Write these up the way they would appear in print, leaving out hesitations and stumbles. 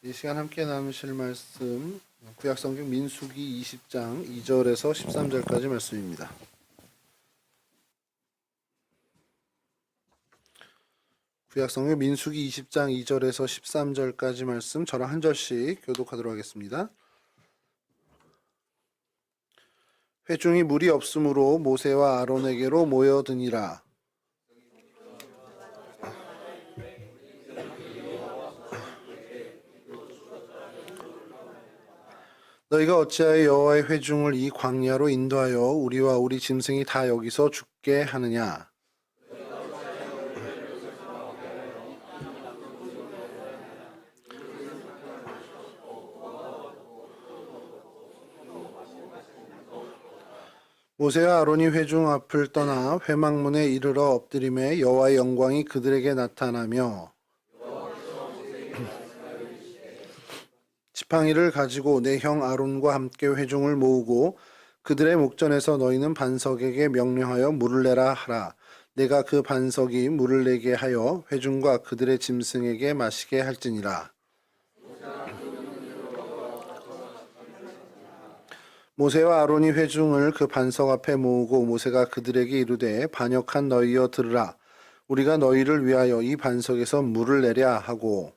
이 시간 함께 나누실 말씀 구약성경 민수기 20장 2절에서 13절까지 말씀입니다. 구약성경 민수기 20장 2절에서 13절까지 말씀 저랑 한 절씩 교독하도록 하겠습니다. 회중이 물이 없으므로 모세와 아론에게로 모여드니라. 너희가 어찌하여 여호와의 회중을 이 광야로 인도하여 우리와 우리 짐승이 다 여기서 죽게 하느냐? 모세와 아론이 회중 앞을 떠나 회막문에 이르러 엎드림에 여호와의 영광이 그들에게 나타나며 지팡이를 가지고 내 형 아론과 함께 회중을 모으고 그들의 목전에서 너희는 반석에게 명령하여 물을 내라 하라. 내가 그 반석이 물을 내게 하여 회중과 그들의 짐승에게 마시게 할지니라. 모세와 아론이 회중을 그 반석 앞에 모으고 모세가 그들에게 이르되 반역한 너희여 들으라. 우리가 너희를 위하여 이 반석에서 물을 내랴 하고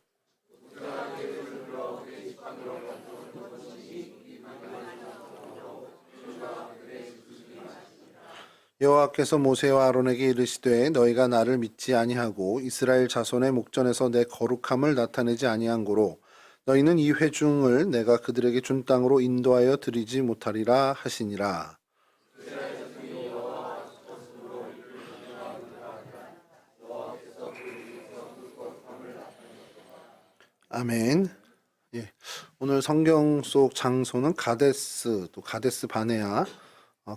여호와께서 모세와 아론에게 이르시되 너희가 나를 믿지 아니하고 이스라엘 자손의 목전에서 내 거룩함을 나타내지 아니한 고로 너희는 이 회중을 내가 그들에게 준 땅으로 인도하여 드리지 못하리라 하시니라. 아멘. 예, 오늘 성경 속 장소는 가데스, 또 가데스 바네아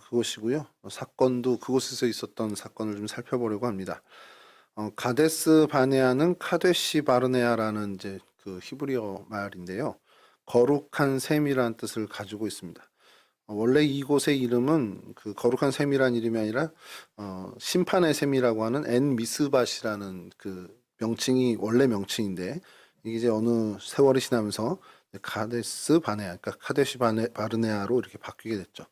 그곳이고요. 사건도 그곳에서 있었던 사건을 좀 살펴보려고 합니다. 가데스 바네아는 카데시 바르네아라는 이제 그 히브리어 말인데요. 거룩한 샘이라는 뜻을 가지고 있습니다. 원래 이곳의 이름은 그 거룩한 샘이라는 이름이 아니라 심판의 샘이라고 하는 엔 미스밭이라는 그 명칭이 원래 명칭인데 이게 이제 어느 세월이 지나면서 가데스 바네아, 그러니까 카데시 바르네아로 이렇게 바뀌게 됐죠.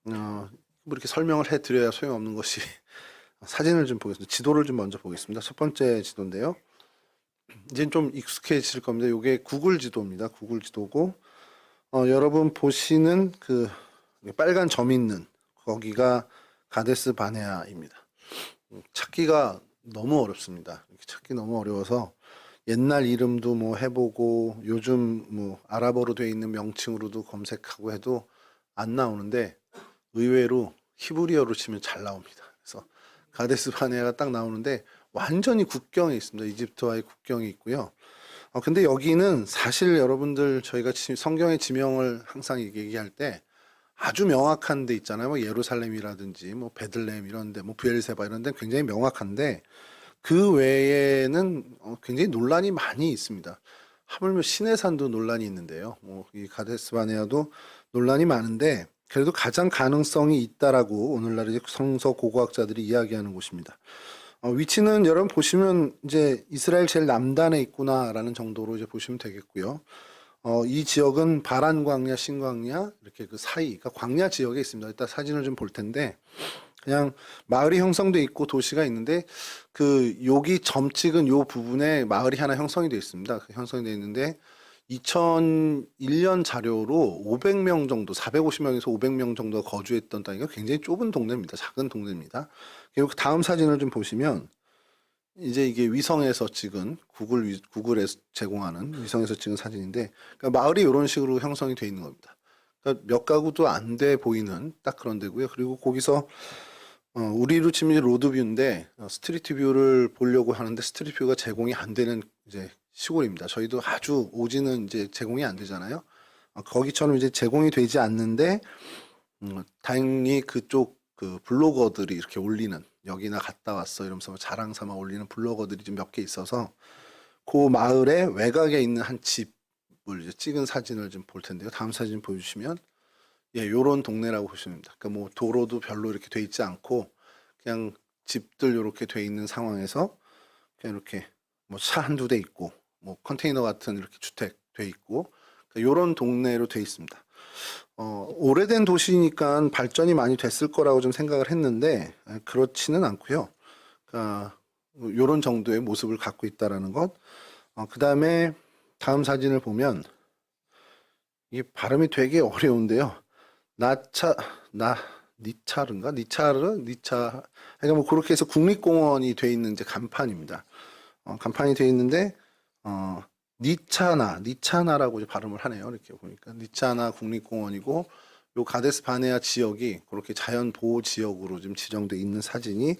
뭐 이렇게 설명을 해드려야 소용없는 것이 사진을 좀 보겠습니다. 지도를 좀 먼저 보겠습니다. 첫 번째 지도인데요. 이제 좀 익숙해질 겁니다. 이게 구글 지도입니다. 구글 지도고 여러분 보시는 그 빨간 점 있는 거기가 가데스 바네아입니다. 찾기가 너무 어렵습니다. 찾기 너무 어려워서 옛날 이름도 뭐 해보고 요즘 뭐 아랍어로 되어 있는 명칭으로도 검색하고 해도 안 나오는데 의외로 히브리어로 치면 잘 나옵니다. 그래서 가데스 바네아가 딱 나오는데 완전히 국경에 있습니다. 이집트와의 국경이 있고요. 근데 여기는 사실 여러분들 저희가 성경의 지명을 항상 얘기할 때 아주 명확한 데 있잖아요. 뭐 예루살렘이라든지 뭐 베들레헴 이런 데, 뭐 브엘세바 이런 데 굉장히 명확한데 그 외에는 굉장히 논란이 많이 있습니다. 하물며 시내산도 논란이 있는데요. 뭐 이 가데스 바네아도 논란이 많은데 그래도 가장 가능성이 있다라고 오늘날 이제 성서 고고학자들이 이야기하는 곳입니다. 위치는 여러분 보시면 이제 이스라엘 제일 남단에 있구나라는 정도로 이제 보시면 되겠고요. 이 지역은 바란 광야, 신광야 이렇게 그 사이, 그러니까 광야 지역에 있습니다. 이따 사진을 좀 볼 텐데 그냥 마을이 형성돼 있고 도시가 있는데 그 여기 점 찍은 요 부분에 마을이 하나 형성이 되어 있습니다. 형성이 되어 있는데 2001년 자료로 500명 정도, 450명에서 500명 정도가 거주했던 땅이가 굉장히 좁은 동네입니다. 작은 동네입니다. 그리고 다음 사진을 좀 보시면 이제 이게 위성에서 찍은 구글에서 제공하는 위성에서 찍은 사진인데 그러니까 마을이 이런 식으로 형성이 되어 있는 겁니다. 그러니까 몇 가구도 안 돼 보이는 딱 그런 데고요. 그리고 거기서 우리로 치면 로드뷰인데 스트리트 뷰를 보려고 하는데 스트리트 뷰가 제공이 안 되는 이제 시골입니다. 저희도 아주 오지는 이제 제공이 안 되잖아요. 거기처럼 이제 제공이 되지 않는데 다행히 그쪽 그 블로거들이 이렇게 올리는 여기나 갔다 왔어 이러면서 자랑 삼아 올리는 블로거들이 좀 몇 개 있어서 그 마을의 외곽에 있는 한 집을 이제 찍은 사진을 좀 볼 텐데요. 다음 사진 보여주시면 예, 요런 동네라고 보시면 됩니다. 그러니까 뭐 도로도 별로 이렇게 돼 있지 않고 그냥 집들 이렇게 돼 있는 상황에서 그냥 이렇게 뭐 차 한두 대 있고 뭐 컨테이너 같은 이렇게 주택 돼 있고 이런 동네로 돼 있습니다. 오래된 도시니까 발전이 많이 됐을 거라고 좀 생각을 했는데 그렇지는 않고요. 그러니까 이런 정도의 모습을 갖고 있다라는 것. 그 다음에 다음 사진을 보면 이게 발음이 되게 어려운데요. 니차, 그러니까 뭐 그렇게 해서 국립공원이 돼 있는 이제 간판입니다. 간판이 돼 있는데 니차나라고 이제 발음을 하네요. 이렇게 보니까 니차나 국립공원이고 요 가데스 바네아 지역이 그렇게 자연 보호 지역으로 좀 지정돼 있는 사진이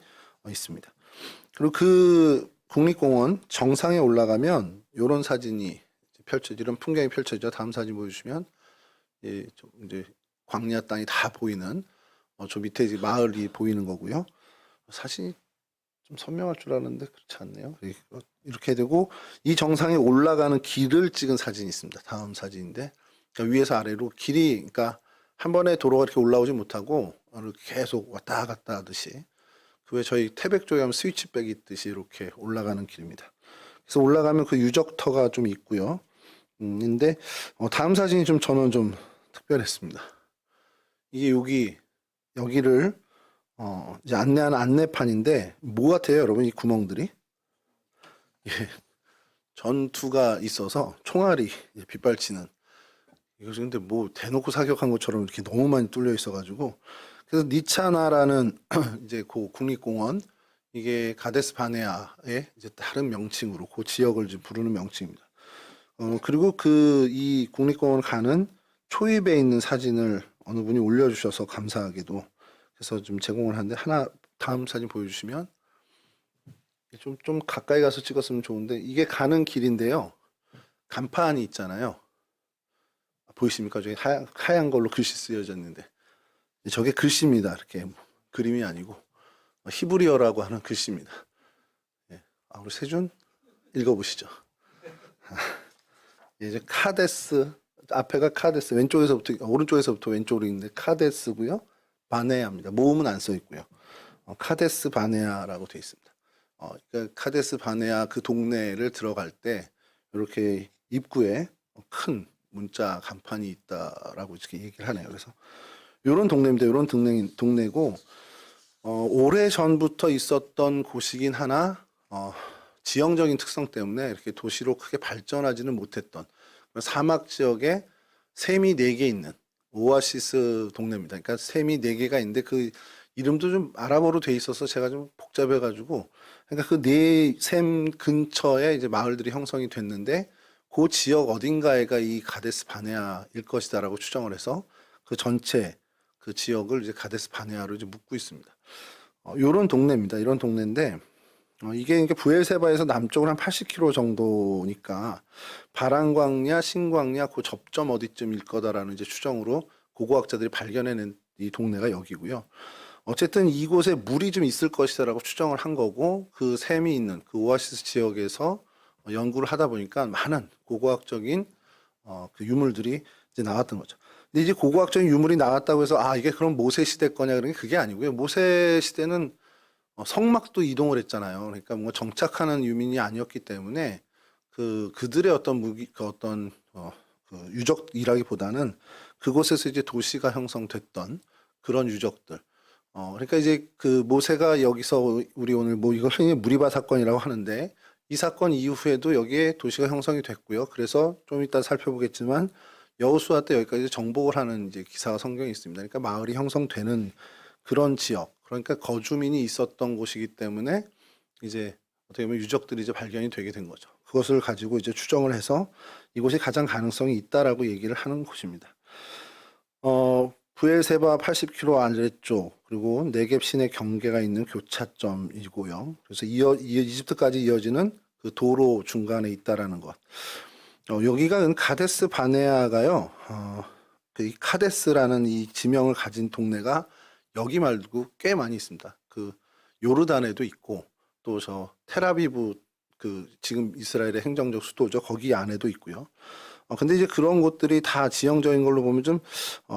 있습니다. 그리고 그 국립공원 정상에 올라가면 이런 사진이 이런 풍경이 펼쳐져. 다음 사진 보여주시면 이제 광야 땅이 다 보이는 저 밑에 이제 마을이 보이는 거고요. 사진이 좀 선명할 줄 알았는데 그렇지 않네요. 이렇게 되고 이 정상에 올라가는 길을 찍은 사진이 있습니다. 다음 사진인데 그러니까 위에서 아래로 길이 그러니까 한 번에 도로가 이렇게 올라오지 못하고 계속 왔다 갔다 하듯이 그 외에 저희 태백 쪽에 하면 스위치백 있듯이 이렇게 올라가는 길입니다. 그래서 올라가면 그 유적터가 좀 있고요. 근데 다음 사진이 좀 저는 좀 특별했습니다. 이게 여기를 이제 안내하는 안내판인데 뭐 같아요, 여러분? 이 구멍들이 전투가 있어서 총알이 빗발치는 이거 근데 뭐 대놓고 사격한 것처럼 이렇게 너무 많이 뚫려 있어가지고 그래서 니차나라는 이제 그 국립공원 이게 가데스 바네아의 이제 다른 명칭으로 그 지역을 이제 부르는 명칭입니다. 그리고 이 국립공원 가는 초입에 있는 사진을 어느 분이 올려주셔서 감사하게도 그래서 좀 제공을 하는데 다음 사진 보여주시면 좀 가까이 가서 찍었으면 좋은데 이게 가는 길인데요. 간판이 있잖아요. 보이십니까? 저기 하얀 걸로 글씨 쓰여져 있는데 저게 글씨입니다. 이렇게 그림이 아니고 히브리어라고 하는 글씨입니다. 우리 세준 읽어보시죠. 이제 카데스 앞에가 카데스 오른쪽에서부터 왼쪽으로 있는데 카데스고요. 바네아입니다. 모음은 안 써 있고요. 카데스 바네아라고 되어 있습니다. 그러니까 카데스 바네아 그 동네를 들어갈 때 이렇게 입구에 큰 문자 간판이 있다라고 이렇게 얘기를 하네요. 그래서 이런 동네입니다. 이런 동네고 오래 전부터 있었던 곳이긴 하나 지형적인 특성 때문에 이렇게 도시로 크게 발전하지는 못했던 사막 지역에 샘이 4개 있는 오아시스 동네입니다. 그러니까 샘이 4개가 있는데 그 이름도 좀 아랍어로 돼 있어서 제가 좀 복잡해가지고 그러니까 그 샘 근처에 이제 마을들이 형성이 됐는데 그 지역 어딘가에가 이 가데스 바네아일 것이다라고 추정을 해서 그 전체 그 지역을 이제 가데스 바네아로 이제 묶고 있습니다. 요런 동네입니다. 이런 동네인데 이게 부엘세바에서 남쪽으로 한 80km 정도니까 바란광야, 신광야 그 접점 어디쯤일 거다라는 이제 추정으로 고고학자들이 발견해낸 이 동네가 여기고요. 어쨌든 이곳에 물이 좀 있을 것이다라고 추정을 한 거고 그 샘이 있는 그 오아시스 지역에서 연구를 하다 보니까 많은 고고학적인 그 유물들이 이제 나왔던 거죠. 근데 이제 고고학적인 유물이 나왔다고 해서 이게 그럼 모세 시대 거냐 그런 게 그게 아니고요. 모세 시대는 성막도 이동을 했잖아요. 그러니까 뭔가 정착하는 유민이 아니었기 때문에 그들의 어떤 그 유적이라기보다는 그곳에서 이제 도시가 형성됐던 그런 유적들. 그러니까 이제 그 모세가 여기서 우리 오늘 뭐 이걸 흔히 무리바 사건이라고 하는데 이 사건 이후에도 여기에 도시가 형성이 됐고요. 그래서 좀 이따 살펴보겠지만 여호수아 때 여기까지 정복을 하는 이제 기사가 성경에 있습니다. 그러니까 마을이 형성되는 그런 지역. 그러니까 거주민이 있었던 곳이기 때문에 이제 어떻게 보면 유적들이 이제 발견이 되게 된 거죠. 그것을 가지고 이제 추정을 해서 이곳이 가장 가능성이 있다라고 얘기를 하는 곳입니다. 부엘세바 80km 아래쪽 그리고 네겝 시내 경계가 있는 교차점이고요. 그래서 이집트까지 이어지는 그 도로 중간에 있다라는 것. 여기가 가데스 바네아가요. 이 카데스라는 이 지명을 가진 동네가 여기 말고 꽤 많이 있습니다. 그 요르단에도 있고 또 저 텔아비브 그 지금 이스라엘의 행정적 수도죠. 거기 안에도 있고요. 근데 이제 그런 곳들이 다 지형적인 걸로 보면 좀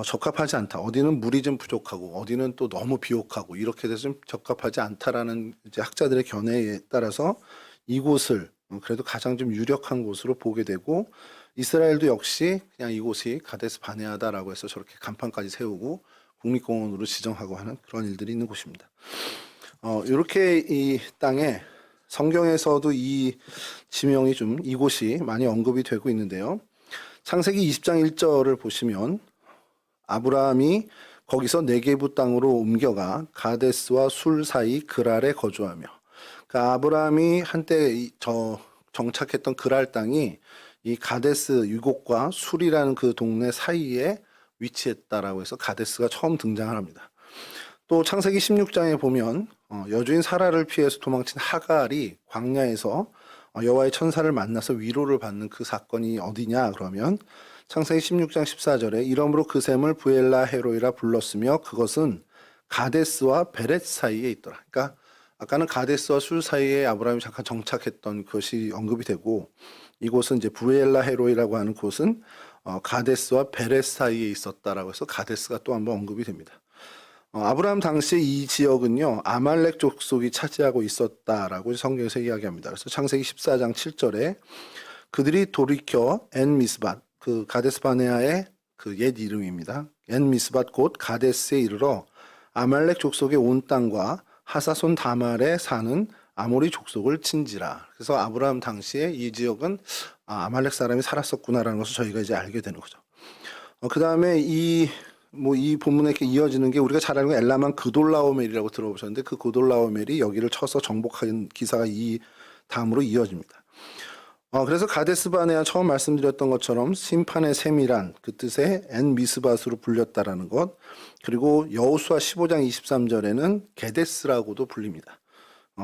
적합하지 않다. 어디는 물이 좀 부족하고 어디는 또 너무 비옥하고 이렇게 돼서 좀 적합하지 않다라는 이제 학자들의 견해에 따라서 이곳을 그래도 가장 좀 유력한 곳으로 보게 되고 이스라엘도 역시 그냥 이곳이 가데스 바네아다라고 해서 저렇게 간판까지 세우고 국립공원으로 지정하고 하는 그런 일들이 있는 곳입니다. 이렇게 이 땅에 성경에서도 이 지명이 좀 이곳이 많이 언급이 되고 있는데요. 창세기 20장 1절을 보시면 아브라함이 거기서 네게부 땅으로 옮겨가 가데스와 술 사이 그랄에 거주하며, 그러니까 아브라함이 한때 정착했던 그랄 땅이 이 가데스 이곳과 술이라는 그 동네 사이에 위치했다라고 해서 가데스가 처음 등장을 합니다. 또 창세기 16장에 보면 여주인 사라를 피해서 도망친 하갈이 광야에서 여호와의 천사를 만나서 위로를 받는 그 사건이 어디냐 그러면 창세기 16장 14절에 이러므로 그 샘을 부엘라 헤로이라 불렀으며 그것은 가데스와 베렛 사이에 있더라. 그러니까 아까는 가데스와 술 사이에 아브라함이 잠깐 정착했던 것이 언급이 되고, 이곳은 이제 부엘라 헤로이라고 하는 곳은 가데스와 베렛 사이에 있었다라고 해서 가데스가 또 한번 언급이 됩니다. 아브라함 당시에 이 지역은요 아말렉 족속이 차지하고 있었다라고 성경에서 이야기합니다. 그래서 창세기 14장 7절에 그들이 돌이켜 엔 미스밧, 그 가데스 바네아의 그 옛 이름입니다. 엔 미스밧 곧 가데스에 이르러 아말렉 족속의 온 땅과 하사손 다말에 사는 아모리 족속을 친지라. 그래서 아브라함 당시에 이 지역은 아말렉 사람이 살았었구나라는 것을 저희가 이제 알게 되는 거죠. 그 다음에 이 본문에 이렇게 이어지는 게 우리가 잘 알고 있는 엘라만 그돌라오멜이라고 들어보셨는데, 그 그돌라오멜이 여기를 쳐서 정복한 기사가 이 다음으로 이어집니다. 그래서 가데스 바네아 처음 말씀드렸던 것처럼 심판의 샘이란 그 뜻의 엔 미스밧으로 불렸다라는 것, 그리고 여호수아 15장 23절에는 게데스라고도 불립니다.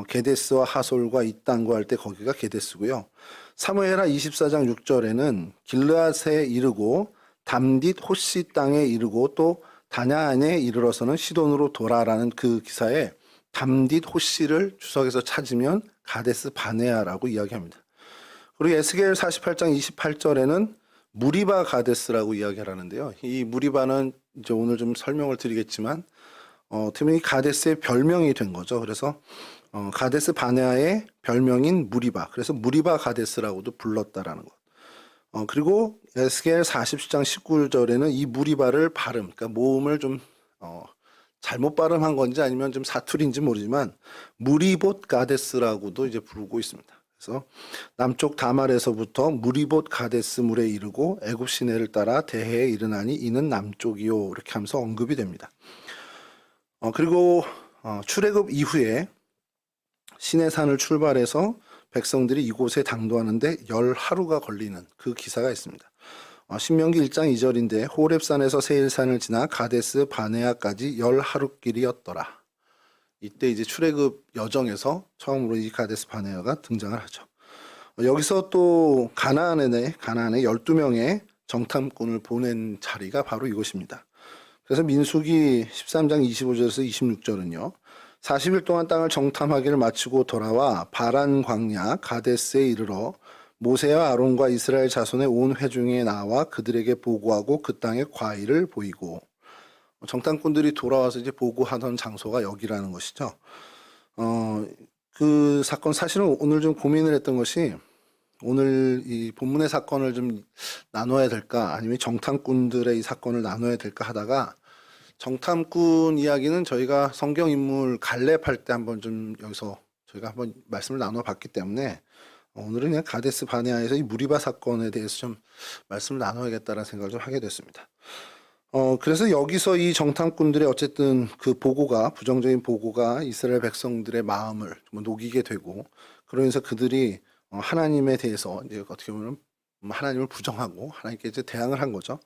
게데스와 하솔과 이 땅과 할 때 거기가 게데스고요. 사무엘하 24장 6절에는 길르앗에 이르고 담딧 호시 땅에 이르고 또 다냐안에 이르러서는 시돈으로 돌아라는 그 기사에 담딧 호시를 주석에서 찾으면 가데스 바네아라고 이야기합니다. 그리고 에스겔 48장 28절에는 무리바 가데스라고 이야기를 하는데요. 이 무리바는 이제 오늘 좀 설명을 드리겠지만 어떻게 보면 이 가데스의 별명이 된 거죠. 그래서 가데스 바네아의 별명인 무리바, 그래서 무리바 가데스라고도 불렀다라는 것. 그리고 에스겔 40장 19절에는 이 무리바를 발음, 그러니까 모음을 좀 잘못 발음한 건지 아니면 좀 사투리인지 모르지만 무리봇 가데스라고도 이제 부르고 있습니다. 그래서 남쪽 다말에서부터 무리봇 가데스 물에 이르고 애굽 시내를 따라 대해에 이르나니 이는 남쪽이요, 이렇게 하면서 언급이 됩니다. 그리고 출애굽 이후에 시내산을 출발해서 백성들이 이곳에 당도하는데 10하루가 걸리는 그 기사가 있습니다. 신명기 1장 2절인데 호렙산에서 세일산을 지나 가데스 바네아까지 10하루길이었더라. 이때 이제 출애굽 여정에서 처음으로 이 가데스 바네아가 등장을 하죠. 여기서 또 가나안에 12명의 정탐꾼을 보낸 자리가 바로 이곳입니다. 그래서 민수기 13장 25절에서 26절은요. 40일 동안 땅을 정탐하기를 마치고 돌아와 바란 광야 가데스에 이르러 모세와 아론과 이스라엘 자손의 온 회중에 나와 그들에게 보고하고 그 땅의 과일을 보이고, 정탐꾼들이 돌아와서 이제 보고하던 장소가 여기라는 것이죠. 그 사건 사실은 오늘 좀 고민을 했던 것이, 오늘 이 본문의 사건을 좀 나눠야 될까 아니면 정탐꾼들의 이 사건을 나눠야 될까 하다가 정탐꾼 이야기는 저희가 성경 인물 갈렙할 때 한번 좀 여기서 저희가 한번 말씀을 나눠봤기 때문에 오늘은 그냥 가데스 바네아에서 이 무리바 사건에 대해서 좀 말씀을 나눠야겠다는 생각을 좀 하게 됐습니다. 그래서 여기서 이 정탐꾼들의 어쨌든 그 보고가, 부정적인 보고가 이스라엘 백성들의 마음을 좀 녹이게 되고, 그러면서 그들이 하나님에 대해서 이제 어떻게 보면 하나님을 부정하고 하나님께 이제 대항을 한 거죠.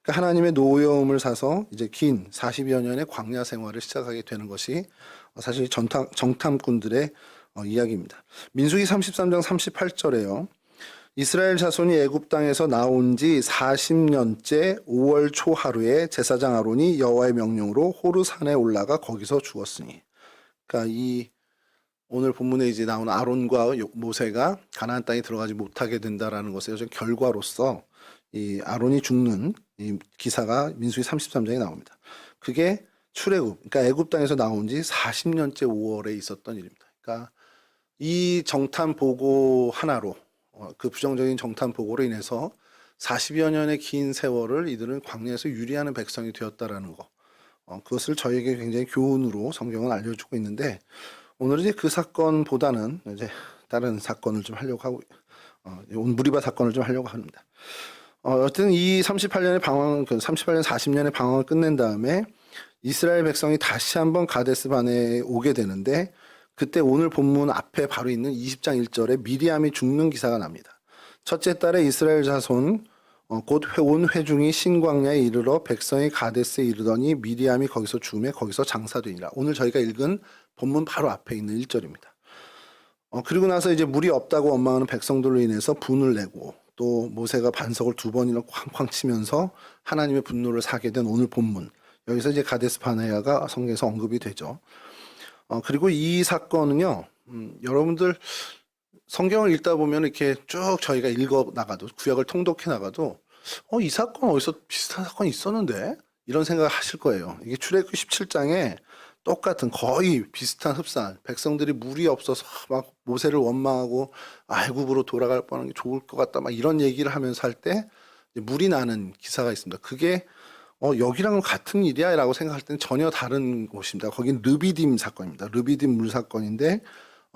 그러니까 하나님의 노여움을 사서 이제 긴 40여 년의 광야 생활을 시작하게 되는 것이 사실 정탐꾼들의 이야기입니다. 민수기 33장 38절에요. 이스라엘 자손이 애굽 땅에서 나온 지 40년째 5월 초 하루에 제사장 아론이 여호와의 명령으로 호르산에 올라가 거기서 죽었으니. 그러니까 이 오늘 본문에 이제 나온 아론과 모세가 가나안 땅에 들어가지 못하게 된다라는 것의 결과로서 이 아론이 죽는 이 기사가 민수기 33장에 나옵니다. 그게 출애굽, 그러니까 애굽 땅에서 나온 지 40년째 5월에 있었던 일입니다. 그러니까 이 정탐 보고 하나로, 그 부정적인 정탐 보고로 인해서 40여 년의 긴 세월을 이들은 광야에서 유리하는 백성이 되었다라는 거. 그것을 저에게 굉장히 교훈으로 성경은 알려주고 있는데 오늘은 이제 그 사건보다는 이제 다른 사건을 좀 하려고 하고 무리바 사건을 좀 하려고 합니다. 어쨌든 이 38년의 방황, 38년 40년의 방황을 끝낸 다음에 이스라엘 백성이 다시 한번 가데스 바네에 오게 되는데 그때 오늘 본문 앞에 바로 있는 20장 1절에 미리암이 죽는 기사가 납니다. 첫째 달에 이스라엘 자손 곧 온 회중이 신광야에 이르러 백성이 가데스에 이르더니 미리암이 거기서 죽음에 거기서 장사되니라. 오늘 저희가 읽은 본문 바로 앞에 있는 1절입니다. 그리고 나서 이제 물이 없다고 원망하는 백성들로 인해서 분을 내고 또 모세가 반석을 2번이나 쾅쾅 치면서 하나님의 분노를 사게 된 오늘 본문. 여기서 이제 가데스 바네아가 성경에서 언급이 되죠. 그리고 이 사건은요, 여러분들 성경을 읽다 보면 이렇게 쭉 저희가 읽어 나가도 구약을 통독해 나가도 이 사건 어디서 비슷한 사건이 있었는데 이런 생각을 하실 거예요. 이게 출애굽기 17장에 똑같은 거의 비슷한 흡사한 백성들이 물이 없어서 막 모세를 원망하고 애굽으로 돌아갈 뻔한 게 좋을 것 같다 막 이런 얘기를 하면서 할 때 물이 나는 기사가 있습니다. 그게 여기랑 같은 일이야 라고 생각할 때는 전혀 다른 곳입니다. 거긴 르비딤 사건입니다. 르비딤 물 사건인데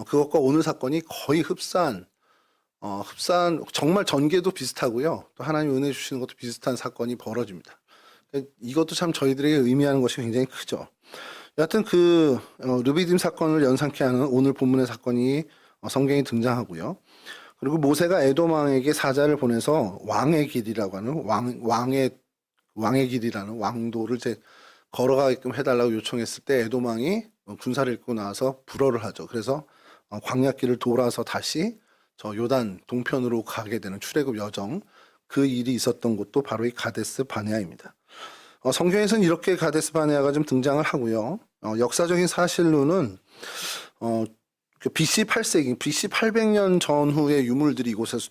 그것과 오늘 사건이 거의 흡사한 정말 전개도 비슷하고요. 또 하나님 은혜 주시는 것도 비슷한 사건이 벌어집니다. 이것도 참 저희들에게 의미하는 것이 굉장히 크죠. 여하튼 그 르비딤 사건을 연상케 하는 오늘 본문의 사건이 성경에 등장하고요. 그리고 모세가 에돔 왕에게 사자를 보내서 왕의 길이라고 하는 왕의 길이라는 왕도를 이제 걸어가게끔 해달라고 요청했을 때 에돔 왕이 군사를 이끌고 나와서 불허를 하죠. 그래서 광야길을 돌아서 다시 저 요단 동편으로 가게 되는 출애굽 여정, 그 일이 있었던 곳도 바로 이 가데스 바네아입니다. 성경에서는 이렇게 가데스 바네아가 좀 등장을 하고요. 역사적인 사실로는 그 BC 8세기, BC 800년 전후의 유물들이 이곳에서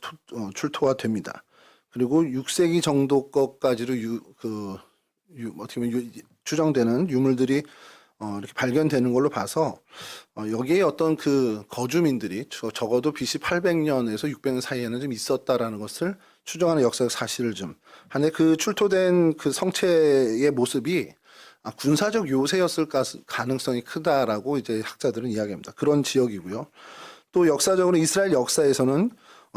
출토가 됩니다. 그리고 6세기 정도 것까지로 어떻게 보면 추정되는 유물들이 이렇게 발견되는 걸로 봐서 여기에 어떤 그 거주민들이 적어도 BC 800년에서 600년 사이에는 좀 있었다라는 것을 추정하는 역사적 사실을 좀 하는데 그 출토된 그 성체의 모습이 군사적 요새였을 가능성이 크다라고 이제 학자들은 이야기합니다. 그런 지역이고요. 또 역사적으로 이스라엘 역사에서는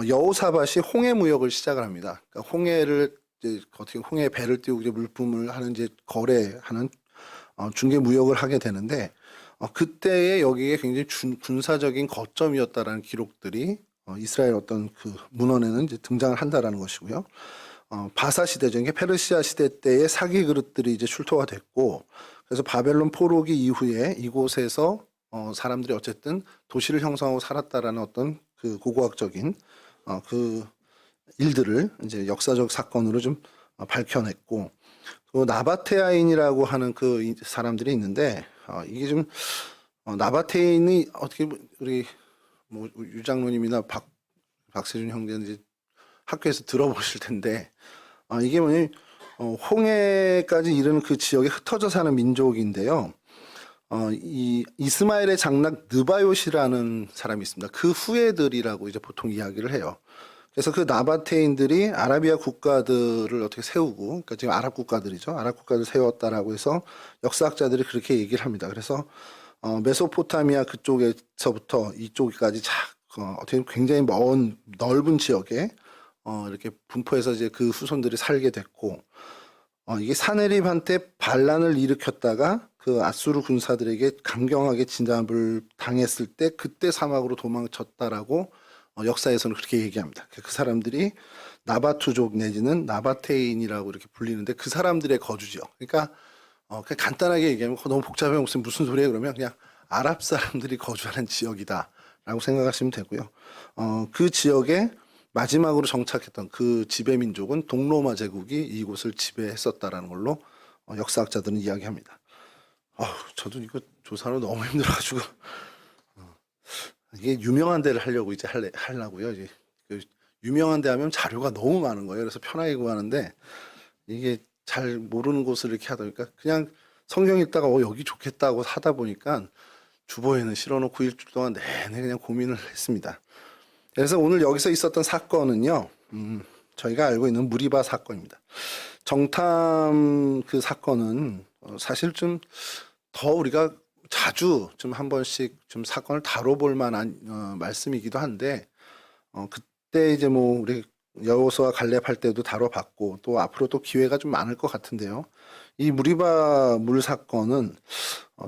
여호사밧이 홍해 무역을 시작을 합니다. 그러니까 홍해를 이제 어떻게 홍해에 배를 띄우고 이제 물품을 하는 이제 거래하는 중개 무역을 하게 되는데 그때에 여기에 굉장히 군사적인 거점이었다라는 기록들이 이스라엘 어떤 그 문헌에는 이제 등장을 한다라는 것이고요. 바사 시대죠. 이게 페르시아 시대 때의 사기 그릇들이 이제 출토가 됐고, 그래서 바벨론 포로기 이후에 이곳에서 사람들이 어쨌든 도시를 형성하고 살았다라는 어떤 그 고고학적인 그 일들을 이제 역사적 사건으로 좀 밝혀냈고, 또 나바테아인이라고 하는 그 사람들이 있는데 이게 좀 나바테인이 어떻게 우리 뭐 유장로님이나 박세준 형제는 이제 학교에서 들어보실 텐데 이게 뭐냐면 홍해까지 이르는 그 지역에 흩어져 사는 민족인데요. 이 이스마엘의 장락 느바요시라는 사람이 있습니다. 그 후예들이라고 이제 보통 이야기를 해요. 그래서 그 나바테인들이 아라비아 국가들을 어떻게 세우고, 그러니까 지금 아랍 국가들이죠. 아랍 국가를 세웠다라고 해서 역사학자들이 그렇게 얘기를 합니다. 그래서 메소포타미아 그쪽에서부터 이쪽까지 어떻게 굉장히 먼 넓은 지역에 이렇게 분포해서 이제 그 후손들이 살게 됐고, 이게 사네립한테 반란을 일으켰다가 그 아수르 군사들에게 강경하게 진압을 당했을 때 그때 사막으로 도망쳤다라고 역사에서는 그렇게 얘기합니다. 그 사람들이 나바투족 내지는 나바테인이라고 이렇게 불리는데 그 사람들의 거주지역. 그러니까 그냥 간단하게 얘기하면 너무 복잡해 무슨 소리예요? 그러면 그냥 아랍 사람들이 거주하는 지역이다라고 생각하시면 되고요. 그 지역에 마지막으로 정착했던 그 지배 민족은 동로마 제국이 이곳을 지배했었다라는 걸로 역사학자들은 이야기합니다. 저도 이거 조사로 너무 힘들어가지고 이게 유명한 데를 하려고 이제 하려고요. 이제 그 유명한 데 하면 자료가 너무 많은 거예요. 그래서 편하게 구하는데 이게 잘 모르는 곳을 이렇게 하다 보니까 그냥 성경 읽다가 여기 좋겠다고 하다 보니까 주보에는 실어놓고 일주일 동안 내내 그냥 고민을 했습니다. 그래서 오늘 여기서 있었던 사건은요, 저희가 알고 있는 무리바 사건입니다. 정탐 그 사건은 사실 좀 더 우리가 자주 좀 한 번씩 좀 사건을 다뤄볼 만한 말씀이기도 한데 그때 이제 뭐 우리 여호수아 갈렙 할 때도 다뤄봤고 또 앞으로 또 기회가 좀 많을 것 같은데요. 이 무리바 물 사건은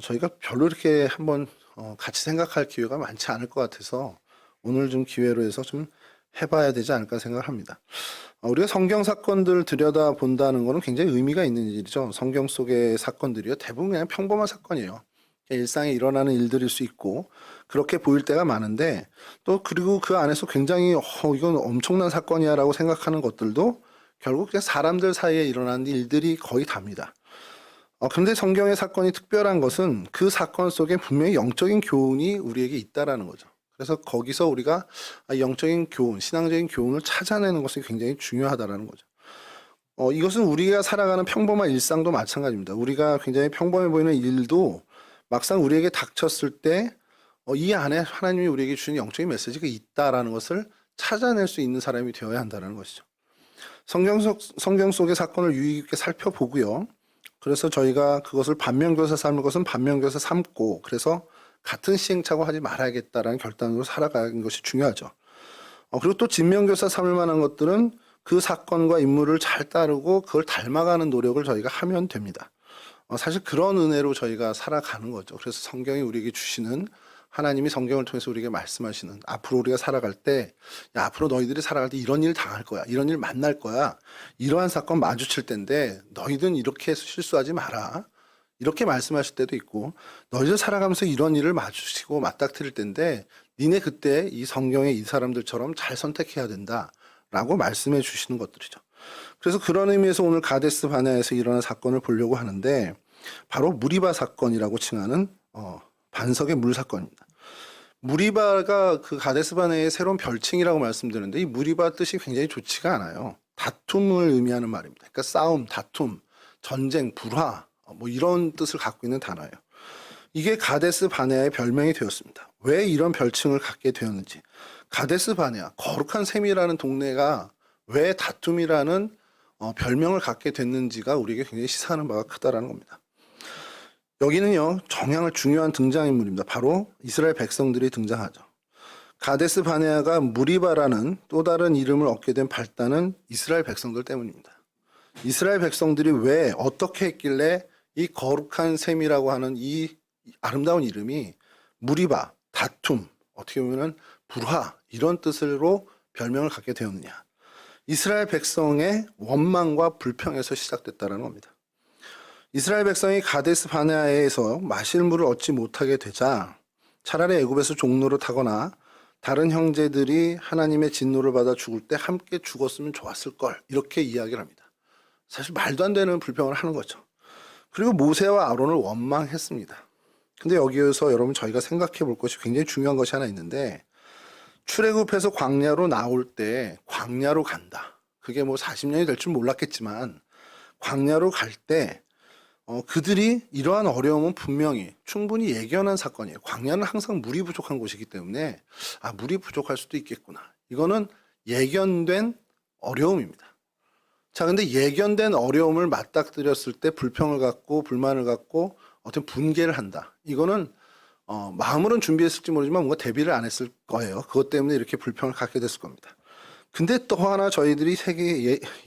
저희가 별로 이렇게 한번 같이 생각할 기회가 많지 않을 것 같아서 오늘 좀 기회로 해서 좀 해봐야 되지 않을까 생각을 합니다. 우리가 성경 사건들 들여다 본다는 것은 굉장히 의미가 있는 일이죠. 성경 속의 사건들이요. 대부분 그냥 평범한 사건이에요. 일상에 일어나는 일들일 수 있고 그렇게 보일 때가 많은데 또 그리고 그 안에서 굉장히 이건 엄청난 사건이야라고 생각하는 것들도 결국 그냥 사람들 사이에 일어나는 일들이 거의 답니다. 근데 성경의 사건이 특별한 것은 그 사건 속에 분명히 영적인 교훈이 우리에게 있다라는 거죠. 그래서 거기서 우리가 영적인 교훈, 신앙적인 교훈을 찾아내는 것이 굉장히 중요하다라는 거죠. 이것은 우리가 살아가는 평범한 일상도 마찬가지입니다. 우리가 굉장히 평범해 보이는 일도 막상 우리에게 닥쳤을 때 이 안에 하나님이 우리에게 주신 영적인 메시지가 있다라는 것을 찾아낼 수 있는 사람이 되어야 한다는 것이죠. 성경 속의 사건을 유의 깊게 살펴보고요. 그래서 저희가 그것을 반면교사 삼는 것은 반면교사 삼고 그래서 같은 시행착오 하지 말아야겠다라는 결단으로 살아가는 것이 중요하죠. 그리고 또 진면교사 삼을 만한 것들은 그 사건과 인물을 잘 따르고 그걸 닮아가는 노력을 저희가 하면 됩니다. 사실 그런 은혜로 저희가 살아가는 거죠. 그래서 성경이 우리에게 주시는 하나님이 성경을 통해서 우리에게 말씀하시는 앞으로 우리가 살아갈 때 야, 앞으로 너희들이 살아갈 때 이런 일 당할 거야. 이런 일 만날 거야. 이러한 사건 마주칠 텐데 너희들은 이렇게 실수하지 마라. 이렇게 말씀하실 때도 있고 너희들 살아가면서 이런 일을 마주치고 맞닥뜨릴 텐데 니네 그때 이 성경의 이 사람들처럼 잘 선택해야 된다라고 말씀해 주시는 것들이죠. 그래서 그런 의미에서 오늘 가데스 바네아에서 일어난 사건을 보려고 하는데 바로 무리바 사건이라고 칭하는 반석의 물 사건입니다. 무리바가 그 가데스 바네아의 새로운 별칭이라고 말씀드렸는데 이 무리바 뜻이 굉장히 좋지가 않아요. 다툼을 의미하는 말입니다. 그러니까 싸움, 다툼, 전쟁, 불화 뭐 이런 뜻을 갖고 있는 단어예요. 이게 가데스 바네아의 별명이 되었습니다. 왜 이런 별칭을 갖게 되었는지. 가데스 바네아, 거룩한 셈이라는 동네가 왜 다툼이라는 별명을 갖게 됐는지가 우리에게 굉장히 시사하는 바가 크다라는 겁니다. 여기는요, 정말 중요한 등장인물입니다. 바로 이스라엘 백성들이 등장하죠. 가데스 바네아가 무리바라는 또 다른 이름을 얻게 된 발단은 이스라엘 백성들 때문입니다. 이스라엘 백성들이 왜 어떻게 했길래 이 거룩한 셈이라고 하는 이 아름다운 이름이 무리바, 다툼, 어떻게 보면 불화 이런 뜻으로 별명을 갖게 되었느냐. 이스라엘 백성의 원망과 불평에서 시작됐다는 겁니다. 이스라엘 백성이 가데스 바네아에서 마실 물을 얻지 못하게 되자 차라리 애굽에서 종로를 타거나 다른 형제들이 하나님의 진노를 받아 죽을 때 함께 죽었으면 좋았을 걸 이렇게 이야기를 합니다. 사실 말도 안 되는 불평을 하는 거죠. 그리고 모세와 아론을 원망했습니다. 근데 여기에서 여러분 저희가 생각해 볼 것이 굉장히 중요한 것이 하나 있는데 출애굽해서 광야로 나올 때 광야로 간다. 그게 뭐 40년이 될 줄 몰랐겠지만 광야로 갈 때 그들이 이러한 어려움은 분명히 충분히 예견한 사건이에요. 광야는 항상 물이 부족한 곳이기 때문에 물이 부족할 수도 있겠구나. 이거는 예견된 어려움입니다. 자, 근데 예견된 어려움을 맞닥뜨렸을 때 불평을 갖고 불만을 갖고 어떤 분개를 한다. 이거는 마음으로는 준비했을지 모르지만 뭔가 대비를 안 했을 거예요. 그것 때문에 이렇게 불평을 갖게 됐을 겁니다. 근데 또 하나 저희들이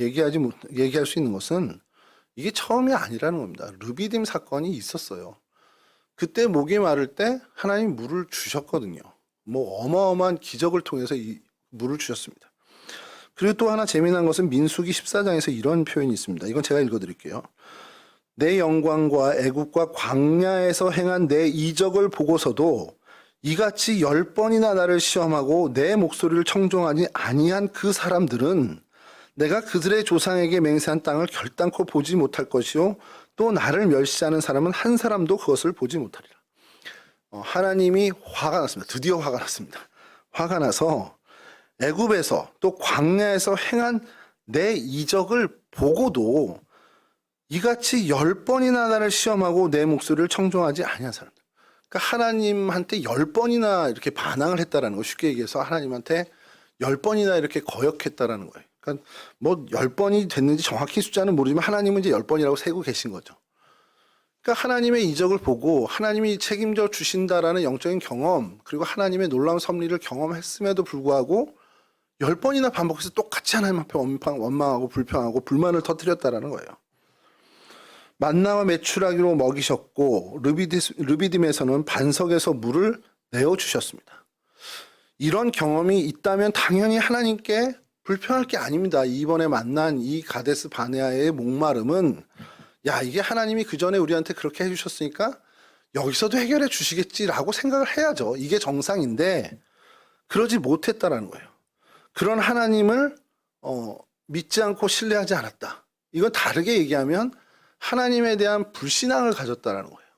얘기할 수 있는 것은 이게 처음이 아니라는 겁니다. 르비딤 사건이 있었어요. 그때 목이 마를 때 하나님이 물을 주셨거든요. 뭐 어마어마한 기적을 통해서 이 물을 주셨습니다. 그리고 또 하나 재미난 것은 민수기 14장에서 이런 표현이 있습니다. 이건 제가 읽어드릴게요. 내 영광과 애국과 광야에서 행한 내 이적을 보고서도 이같이 10번이나 나를 시험하고 내 목소리를 청종하지 아니한 그 사람들은 내가 그들의 조상에게 맹세한 땅을 결단코 보지 못할 것이요 또 나를 멸시하는 사람은 한 사람도 그것을 보지 못하리라. 하나님이 화가 났습니다. 드디어 화가 났습니다. 화가 나서 애굽에서 또 광야에서 행한 내 이적을 보고도 이같이 10번이나 나를 시험하고 내 목소리를 청종하지 아니한 사람들. 그러니까 하나님한테 10번이나 이렇게 반항을 했다라는 거. 쉽게 얘기해서 하나님한테 10번이나 이렇게 거역했다라는 거예요. 그러니까 뭐 10번이 됐는지 정확히 숫자는 모르지만 하나님은 이제 10번이라고 세고 계신 거죠. 그러니까 하나님의 이적을 보고 하나님이 책임져 주신다라는 영적인 경험, 그리고 하나님의 놀라운 섭리를 경험했음에도 불구하고 10번이나 반복해서 똑같이 하나님 앞에 원망하고 불평하고 불만을 터뜨렸다라는 거예요. 만나와 메추라기로 먹이셨고 르비딤에서는 반석에서 물을 내어주셨습니다. 이런 경험이 있다면 당연히 하나님께 불평할 게 아닙니다. 이번에 만난 이 가데스 바네아의 목마름은 야, 이게 하나님이 그 전에 우리한테 그렇게 해주셨으니까 여기서도 해결해 주시겠지라고 생각을 해야죠. 이게 정상인데 그러지 못했다라는 거예요. 그런 하나님을 믿지 않고 신뢰하지 않았다. 이건 다르게 얘기하면 하나님에 대한 불신앙을 가졌다라는 거예요.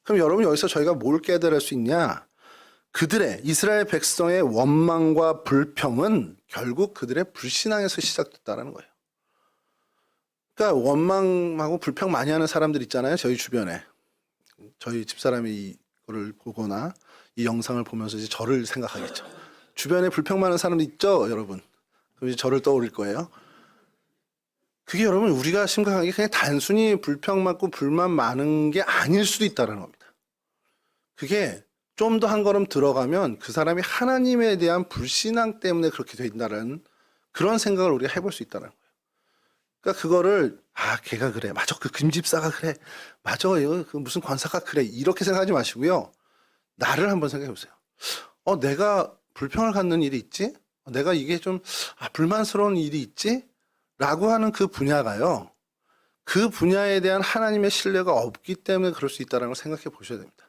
그럼 여러분 여기서 저희가 뭘 깨달을 수 있냐? 그들의 이스라엘 백성의 원망과 불평은 결국 그들의 불신앙에서 시작됐다라는 거예요. 그러니까 원망하고 불평 많이 하는 사람들 있잖아요. 저희 주변에. 저희 집사람이 이거를 보거나 이 영상을 보면서 이제 저를 생각하겠죠. 주변에 불평 많은 사람도 있죠, 여러분. 그럼 이제 저를 떠올릴 거예요. 그게 여러분 우리가 심각하게 그냥 단순히 불평 많고 불만 많은 게 아닐 수도 있다는 겁니다. 그게 좀 더 한 걸음 들어가면 그 사람이 하나님에 대한 불신앙 때문에 그렇게 된다는 그런 생각을 우리가 해볼 수 있다는 거예요. 그러니까 그거를 걔가 그래, 맞아, 그 김집사가 그래, 맞아, 그 무슨 권사가 그래, 이렇게 생각하지 마시고요. 나를 한번 생각해 보세요. 내가 불평을 갖는 일이 있지? 내가 이게 좀 불만스러운 일이 있지? 라고 하는 그 분야가요. 그 분야에 대한 하나님의 신뢰가 없기 때문에 그럴 수 있다는 걸 생각해 보셔야 됩니다.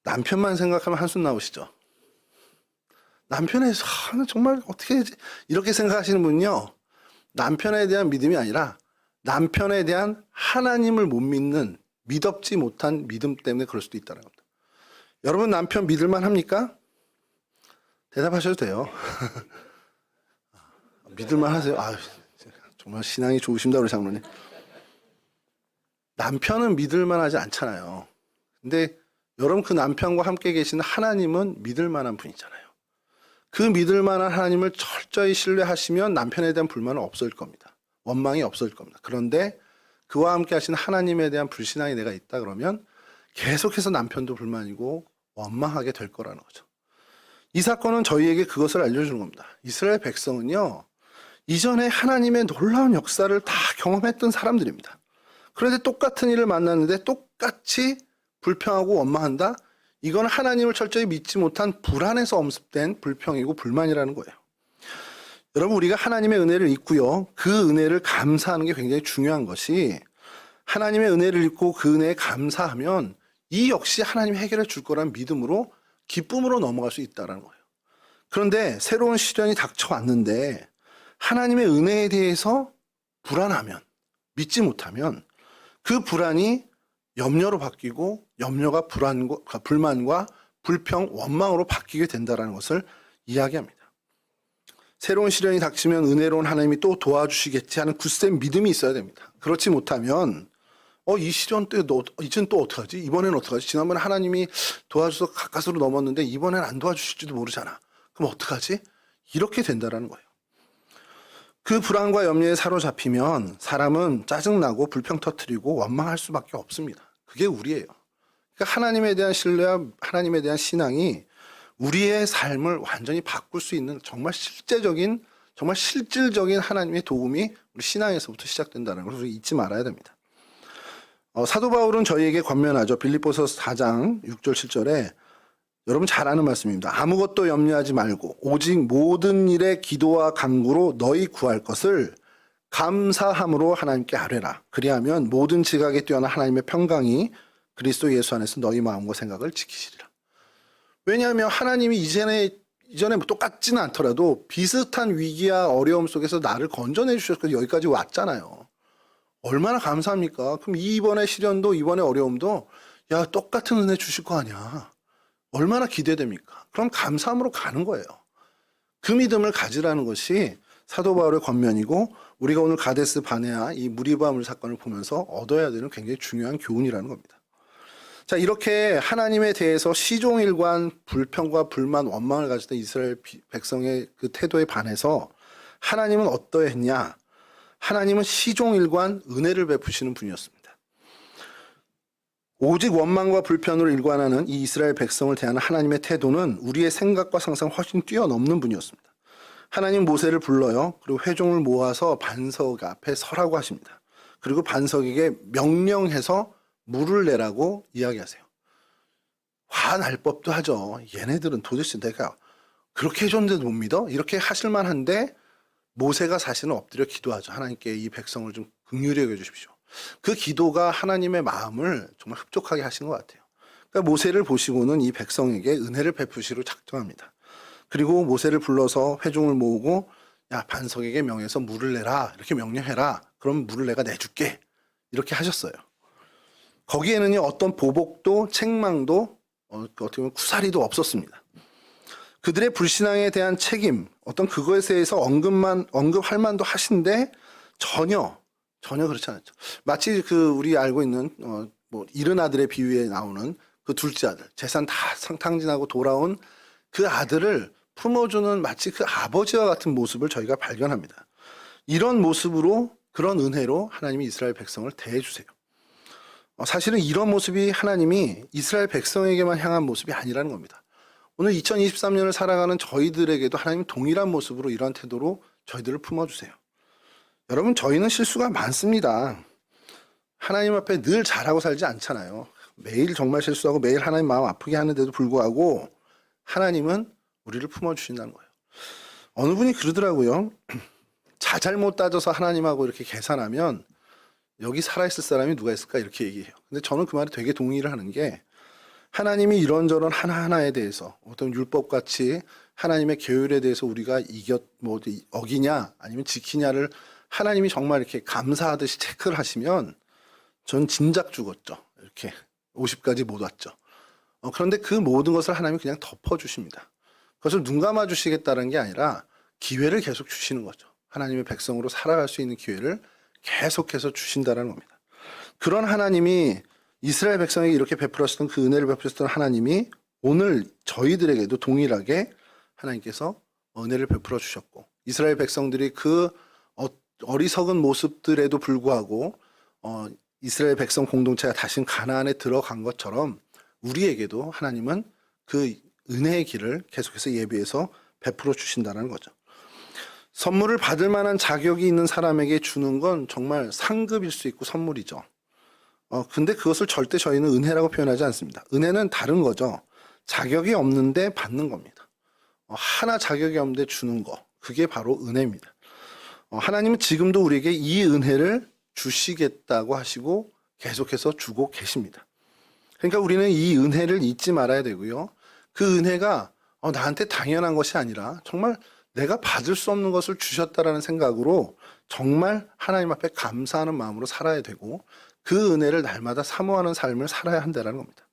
남편만 생각하면 한숨 나오시죠? 남편에 대해서 정말 어떻게 해야지? 이렇게 생각하시는 분은요. 남편에 대한 믿음이 아니라 남편에 대한 하나님을 못 믿는 믿업지 못한 믿음 때문에 그럴 수도 있다는 겁니다. 여러분 남편 믿을만 합니까? 대답하셔도 돼요. 믿을만 하세요? 정말 신앙이 좋으십니다 우리 장로님. 남편은 믿을만 하지 않잖아요. 근데 여러분 그 남편과 함께 계시는 하나님은 믿을 만한 분이잖아요. 그 믿을 만한 하나님을 철저히 신뢰하시면 남편에 대한 불만은 없을 겁니다. 원망이 없을 겁니다. 그런데 그와 함께 하시는 하나님에 대한 불신앙이 내가 있다 그러면 계속해서 남편도 불만이고 원망하게 될 거라는 거죠. 이 사건은 저희에게 그것을 알려주는 겁니다. 이스라엘 백성은요, 이전에 하나님의 놀라운 역사를 다 경험했던 사람들입니다. 그런데 똑같은 일을 만났는데 똑같이 불평하고 원망한다? 이건 하나님을 철저히 믿지 못한 불안에서 엄습된 불평이고 불만이라는 거예요. 여러분 우리가 하나님의 은혜를 잊고요. 그 은혜를 감사하는 게 굉장히 중요한 것이 하나님의 은혜를 잊고 그 은혜에 감사하면 이 역시 하나님이 해결해 줄 거라는 믿음으로 기쁨으로 넘어갈 수 있다는 거예요. 그런데 새로운 시련이 닥쳐왔는데 하나님의 은혜에 대해서 불안하면 믿지 못하면 그 불안이 염려로 바뀌고 염려가 불만과 불평, 원망으로 바뀌게 된다는 것을 이야기합니다. 새로운 시련이 닥치면 은혜로운 하나님이 또 도와주시겠지 하는 굳센 믿음이 있어야 됩니다. 그렇지 못하면 이 시련 때 이젠 또 어떡하지? 이번엔 어떡하지? 지난번에 하나님이 도와줘서 가까스로 넘었는데 이번엔 안 도와주실지도 모르잖아. 그럼 어떡하지? 이렇게 된다는 거예요. 그 불안과 염려에 사로잡히면 사람은 짜증나고 불평 터뜨리고 원망할 수밖에 없습니다. 그게 우리예요. 그러니까 하나님에 대한 신뢰와 하나님에 대한 신앙이 우리의 삶을 완전히 바꿀 수 있는 정말 실제적인, 정말 실질적인 하나님의 도움이 우리 신앙에서부터 시작된다는 것을 우리 잊지 말아야 됩니다. 사도 바울은 저희에게 권면하죠. 빌립보서 4장 6절 7절에 여러분 잘 아는 말씀입니다. 아무것도 염려하지 말고 오직 모든 일에 기도와 간구로 너희 구할 것을 감사함으로 하나님께 아뢰라. 그리하면 모든 지각에 뛰어난 하나님의 평강이 그리스도 예수 안에서 너희 마음과 생각을 지키시리라. 왜냐하면 하나님이 이전에 똑같지는 않더라도 비슷한 위기와 어려움 속에서 나를 건져내 주셔서 여기까지 왔잖아요. 얼마나 감사합니까? 그럼 이번에 시련도 이번에 어려움도 똑같은 은혜 주실 거 아니야. 얼마나 기대됩니까? 그럼 감사함으로 가는 거예요. 그 믿음을 가지라는 것이 사도 바울의 권면이고 우리가 오늘 가데스 바네아 이 무리바 물 사건을 보면서 얻어야 되는 굉장히 중요한 교훈이라는 겁니다. 자, 이렇게 하나님에 대해서 시종일관 불평과 불만, 원망을 가지던 이스라엘 백성의 그 태도에 반해서 하나님은 어떠했냐? 하나님은 시종일관 은혜를 베푸시는 분이었습니다. 오직 원망과 불편으로 일관하는 이 이스라엘 백성을 대하는 하나님의 태도는 우리의 생각과 상상을 훨씬 뛰어넘는 분이었습니다. 하나님 모세를 불러요. 그리고 회중을 모아서 반석 앞에 서라고 하십니다. 그리고 반석에게 명령해서 물을 내라고 이야기하세요. 화날 법도 하죠. 얘네들은 도대체 내가 그렇게 해줬는데도 못 믿어? 이렇게 하실 만한데 모세가 사실은 엎드려 기도하죠. 하나님께 이 백성을 좀 긍휼히 여겨주십시오. 그 기도가 하나님의 마음을 정말 흡족하게 하신 것 같아요. 그러니까 모세를 보시고는 이 백성에게 은혜를 베푸시로 작정합니다. 그리고 모세를 불러서 회중을 모으고 야 반석에게 명해서 물을 내라 이렇게 명령해라. 그럼 물을 내가 내줄게 이렇게 하셨어요. 거기에는요 어떤 보복도 책망도 어떻게 보면 구사리도 없었습니다. 그들의 불신앙에 대한 책임 어떤 그것에 대해서 언급할 만도 하신데 전혀 그렇지 않았죠. 마치 그 우리 알고 있는 뭐 잃은 아들의 비유에 나오는 그 둘째 아들 재산 다 탕진하고 돌아온 그 아들을 품어주는 마치 그 아버지와 같은 모습을 저희가 발견합니다. 이런 모습으로 그런 은혜로 하나님이 이스라엘 백성을 대해주세요. 사실은 이런 모습이 하나님이 이스라엘 백성에게만 향한 모습이 아니라는 겁니다. 오늘 2023년을 살아가는 저희들에게도 하나님 동일한 모습으로 이러한 태도로 저희들을 품어주세요. 여러분 저희는 실수가 많습니다. 하나님 앞에 늘 잘하고 살지 않잖아요. 매일 정말 실수하고 매일 하나님 마음 아프게 하는데도 불구하고 하나님은 우리를 품어주신다는 거예요. 어느 분이 그러더라고요. 자잘못 따져서 하나님하고 이렇게 계산하면 여기 살아있을 사람이 누가 있을까 이렇게 얘기해요. 근데 저는 그 말에 되게 동의를 하는 게 하나님이 이런저런 하나하나에 대해서 어떤 율법같이 하나님의 계율에 대해서 우리가 어기냐 아니면 지키냐를 하나님이 정말 이렇게 감사하듯이 체크를 하시면 전 진작 죽었죠. 이렇게 50까지 못 왔죠. 그런데 그 모든 것을 하나님이 그냥 덮어주십니다. 그것을 눈 감아주시겠다는 게 아니라 기회를 계속 주시는 거죠. 하나님의 백성으로 살아갈 수 있는 기회를 계속해서 주신다는 겁니다. 그런 하나님이 이스라엘 백성에게 이렇게 베풀었던 그 은혜를 베풀었던 하나님이 오늘 저희들에게도 동일하게 하나님께서 은혜를 베풀어 주셨고 이스라엘 백성들이 그 어리석은 모습들에도 불구하고 이스라엘 백성 공동체가 다시 가나안에 들어간 것처럼 우리에게도 하나님은 그 은혜의 길을 계속해서 예비해서 베풀어 주신다는 거죠. 선물을 받을 만한 자격이 있는 사람에게 주는 건 정말 상급일 수 있고 선물이죠. 근데 그것을 절대 저희는 은혜라고 표현하지 않습니다. 은혜는 다른 거죠. 자격이 없는데 받는 겁니다. 하나 자격이 없는데 주는 거. 그게 바로 은혜입니다. 하나님은 지금도 우리에게 이 은혜를 주시겠다고 하시고 계속해서 주고 계십니다. 그러니까 우리는 이 은혜를 잊지 말아야 되고요. 그 은혜가 나한테 당연한 것이 아니라 정말 내가 받을 수 없는 것을 주셨다라는 생각으로 정말 하나님 앞에 감사하는 마음으로 살아야 되고 그 은혜를 날마다 사모하는 삶을 살아야 한다는 겁니다.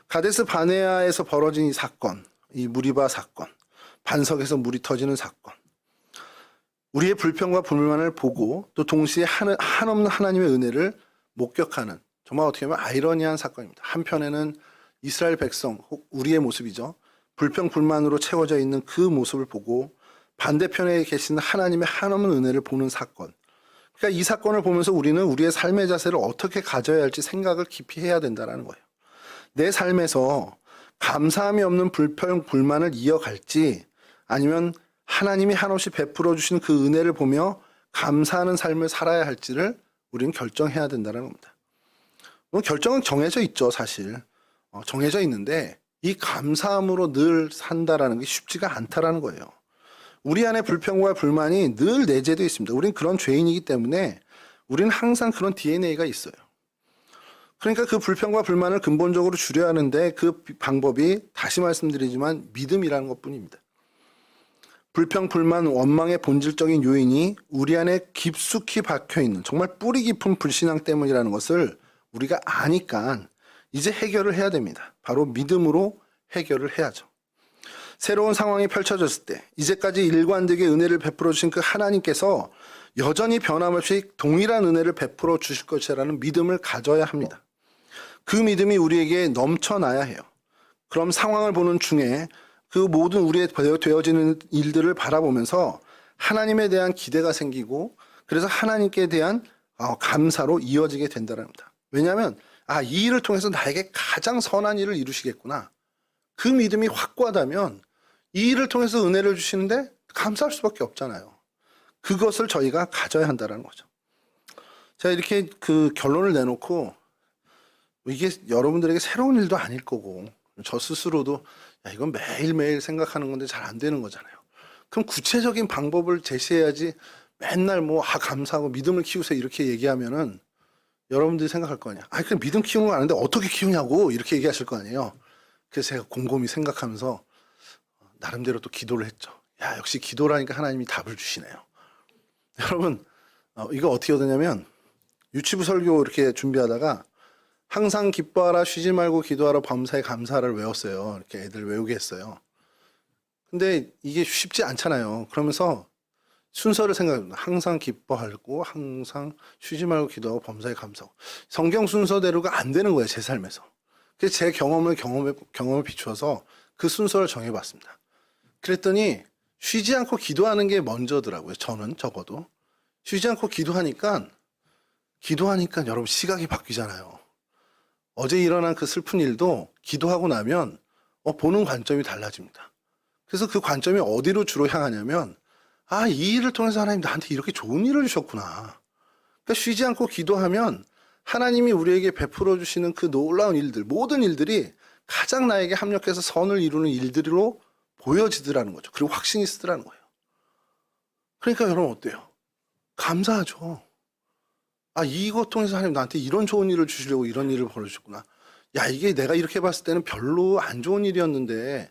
가데스 바네아에서 벌어진 이 사건, 이 무리바 사건, 반석에서 물이 터지는 사건, 우리의 불평과 불만을 보고 또 동시에 한없는 하나님의 은혜를 목격하는 정말 어떻게 보면 아이러니한 사건입니다. 한편에는 이스라엘 백성, 혹 우리의 모습이죠. 불평, 불만으로 채워져 있는 그 모습을 보고 반대편에 계시는 하나님의 한없는 은혜를 보는 사건. 그러니까 이 사건을 보면서 우리는 우리의 삶의 자세를 어떻게 가져야 할지 생각을 깊이 해야 된다는 거예요. 내 삶에서 감사함이 없는 불평, 불만을 이어갈지 아니면 하나님이 한없이 베풀어 주신 그 은혜를 보며 감사하는 삶을 살아야 할지를 우리는 결정해야 된다는 겁니다. 결정은 정해져 있죠, 사실. 정해져 있는데 이 감사함으로 늘 산다라는 게 쉽지가 않다라는 거예요. 우리 안에 불평과 불만이 늘 내재되어 있습니다. 우린 그런 죄인이기 때문에 우리는 항상 그런 DNA가 있어요. 그러니까 그 불평과 불만을 근본적으로 줄여야 하는데 그 방법이 다시 말씀드리지만 믿음이라는 것뿐입니다. 불평, 불만, 원망의 본질적인 요인이 우리 안에 깊숙이 박혀있는 정말 뿌리 깊은 불신앙 때문이라는 것을 우리가 아니까 이제 해결을 해야 됩니다. 바로 믿음으로 해결을 해야죠. 새로운 상황이 펼쳐졌을 때 이제까지 일관되게 은혜를 베풀어 주신 그 하나님께서 여전히 변함없이 동일한 은혜를 베풀어 주실 것이라는 믿음을 가져야 합니다. 그 믿음이 우리에게 넘쳐나야 해요. 그럼 상황을 보는 중에 그 모든 우리의 되어지는 일들을 바라보면서 하나님에 대한 기대가 생기고 그래서 하나님께 대한 감사로 이어지게 된다는 겁니다. 왜냐하면 이 일을 통해서 나에게 가장 선한 일을 이루시겠구나. 그 믿음이 확고하다면 이 일을 통해서 은혜를 주시는데 감사할 수밖에 없잖아요. 그것을 저희가 가져야 한다는 거죠. 제가 이렇게 그 결론을 내놓고 이게 여러분들에게 새로운 일도 아닐 거고 저 스스로도 이건 매일매일 생각하는 건데 잘 안 되는 거잖아요. 그럼 구체적인 방법을 제시해야지 맨날 감사하고 믿음을 키우세요 이렇게 얘기하면은 여러분들이 생각할 거 아니야. 그냥 믿음 키우는 거 아는데 어떻게 키우냐고 이렇게 얘기하실 거 아니에요. 그래서 제가 곰곰이 생각하면서 나름대로 또 기도를 했죠. 역시 기도라니까 하나님이 답을 주시네요. 여러분 이거 어떻게 얻었냐면 유치부 설교 이렇게 준비하다가 항상 기뻐하라 쉬지 말고 기도하라 범사에 감사를 외웠어요. 이렇게 애들 외우게 했어요. 근데 이게 쉽지 않잖아요. 그러면서 순서를 생각합니다. 항상 기뻐하고 항상 쉬지 말고 기도하고 범사에 감사하고 성경 순서대로가 안 되는 거예요. 제 삶에서. 그래서 제 경험을 비추어서 그 순서를 정해봤습니다. 그랬더니 쉬지 않고 기도하는 게 먼저더라고요. 저는 적어도. 쉬지 않고 기도하니까 여러분 시각이 바뀌잖아요. 어제 일어난 그 슬픈 일도 기도하고 나면 보는 관점이 달라집니다. 그래서 그 관점이 어디로 주로 향하냐면 이 일을 통해서 하나님 나한테 이렇게 좋은 일을 주셨구나. 그러니까 쉬지 않고 기도하면 하나님이 우리에게 베풀어 주시는 그 놀라운 일들, 모든 일들이 가장 나에게 합력해서 선을 이루는 일들로 보여지더라는 거죠. 그리고 확신이 쓰더라는 거예요. 그러니까 여러분 어때요? 감사하죠. 이것 통해서 하나님 나한테 이런 좋은 일을 주시려고 이런 일을 벌어주셨구나. 이게 내가 이렇게 봤을 때는 별로 안 좋은 일이었는데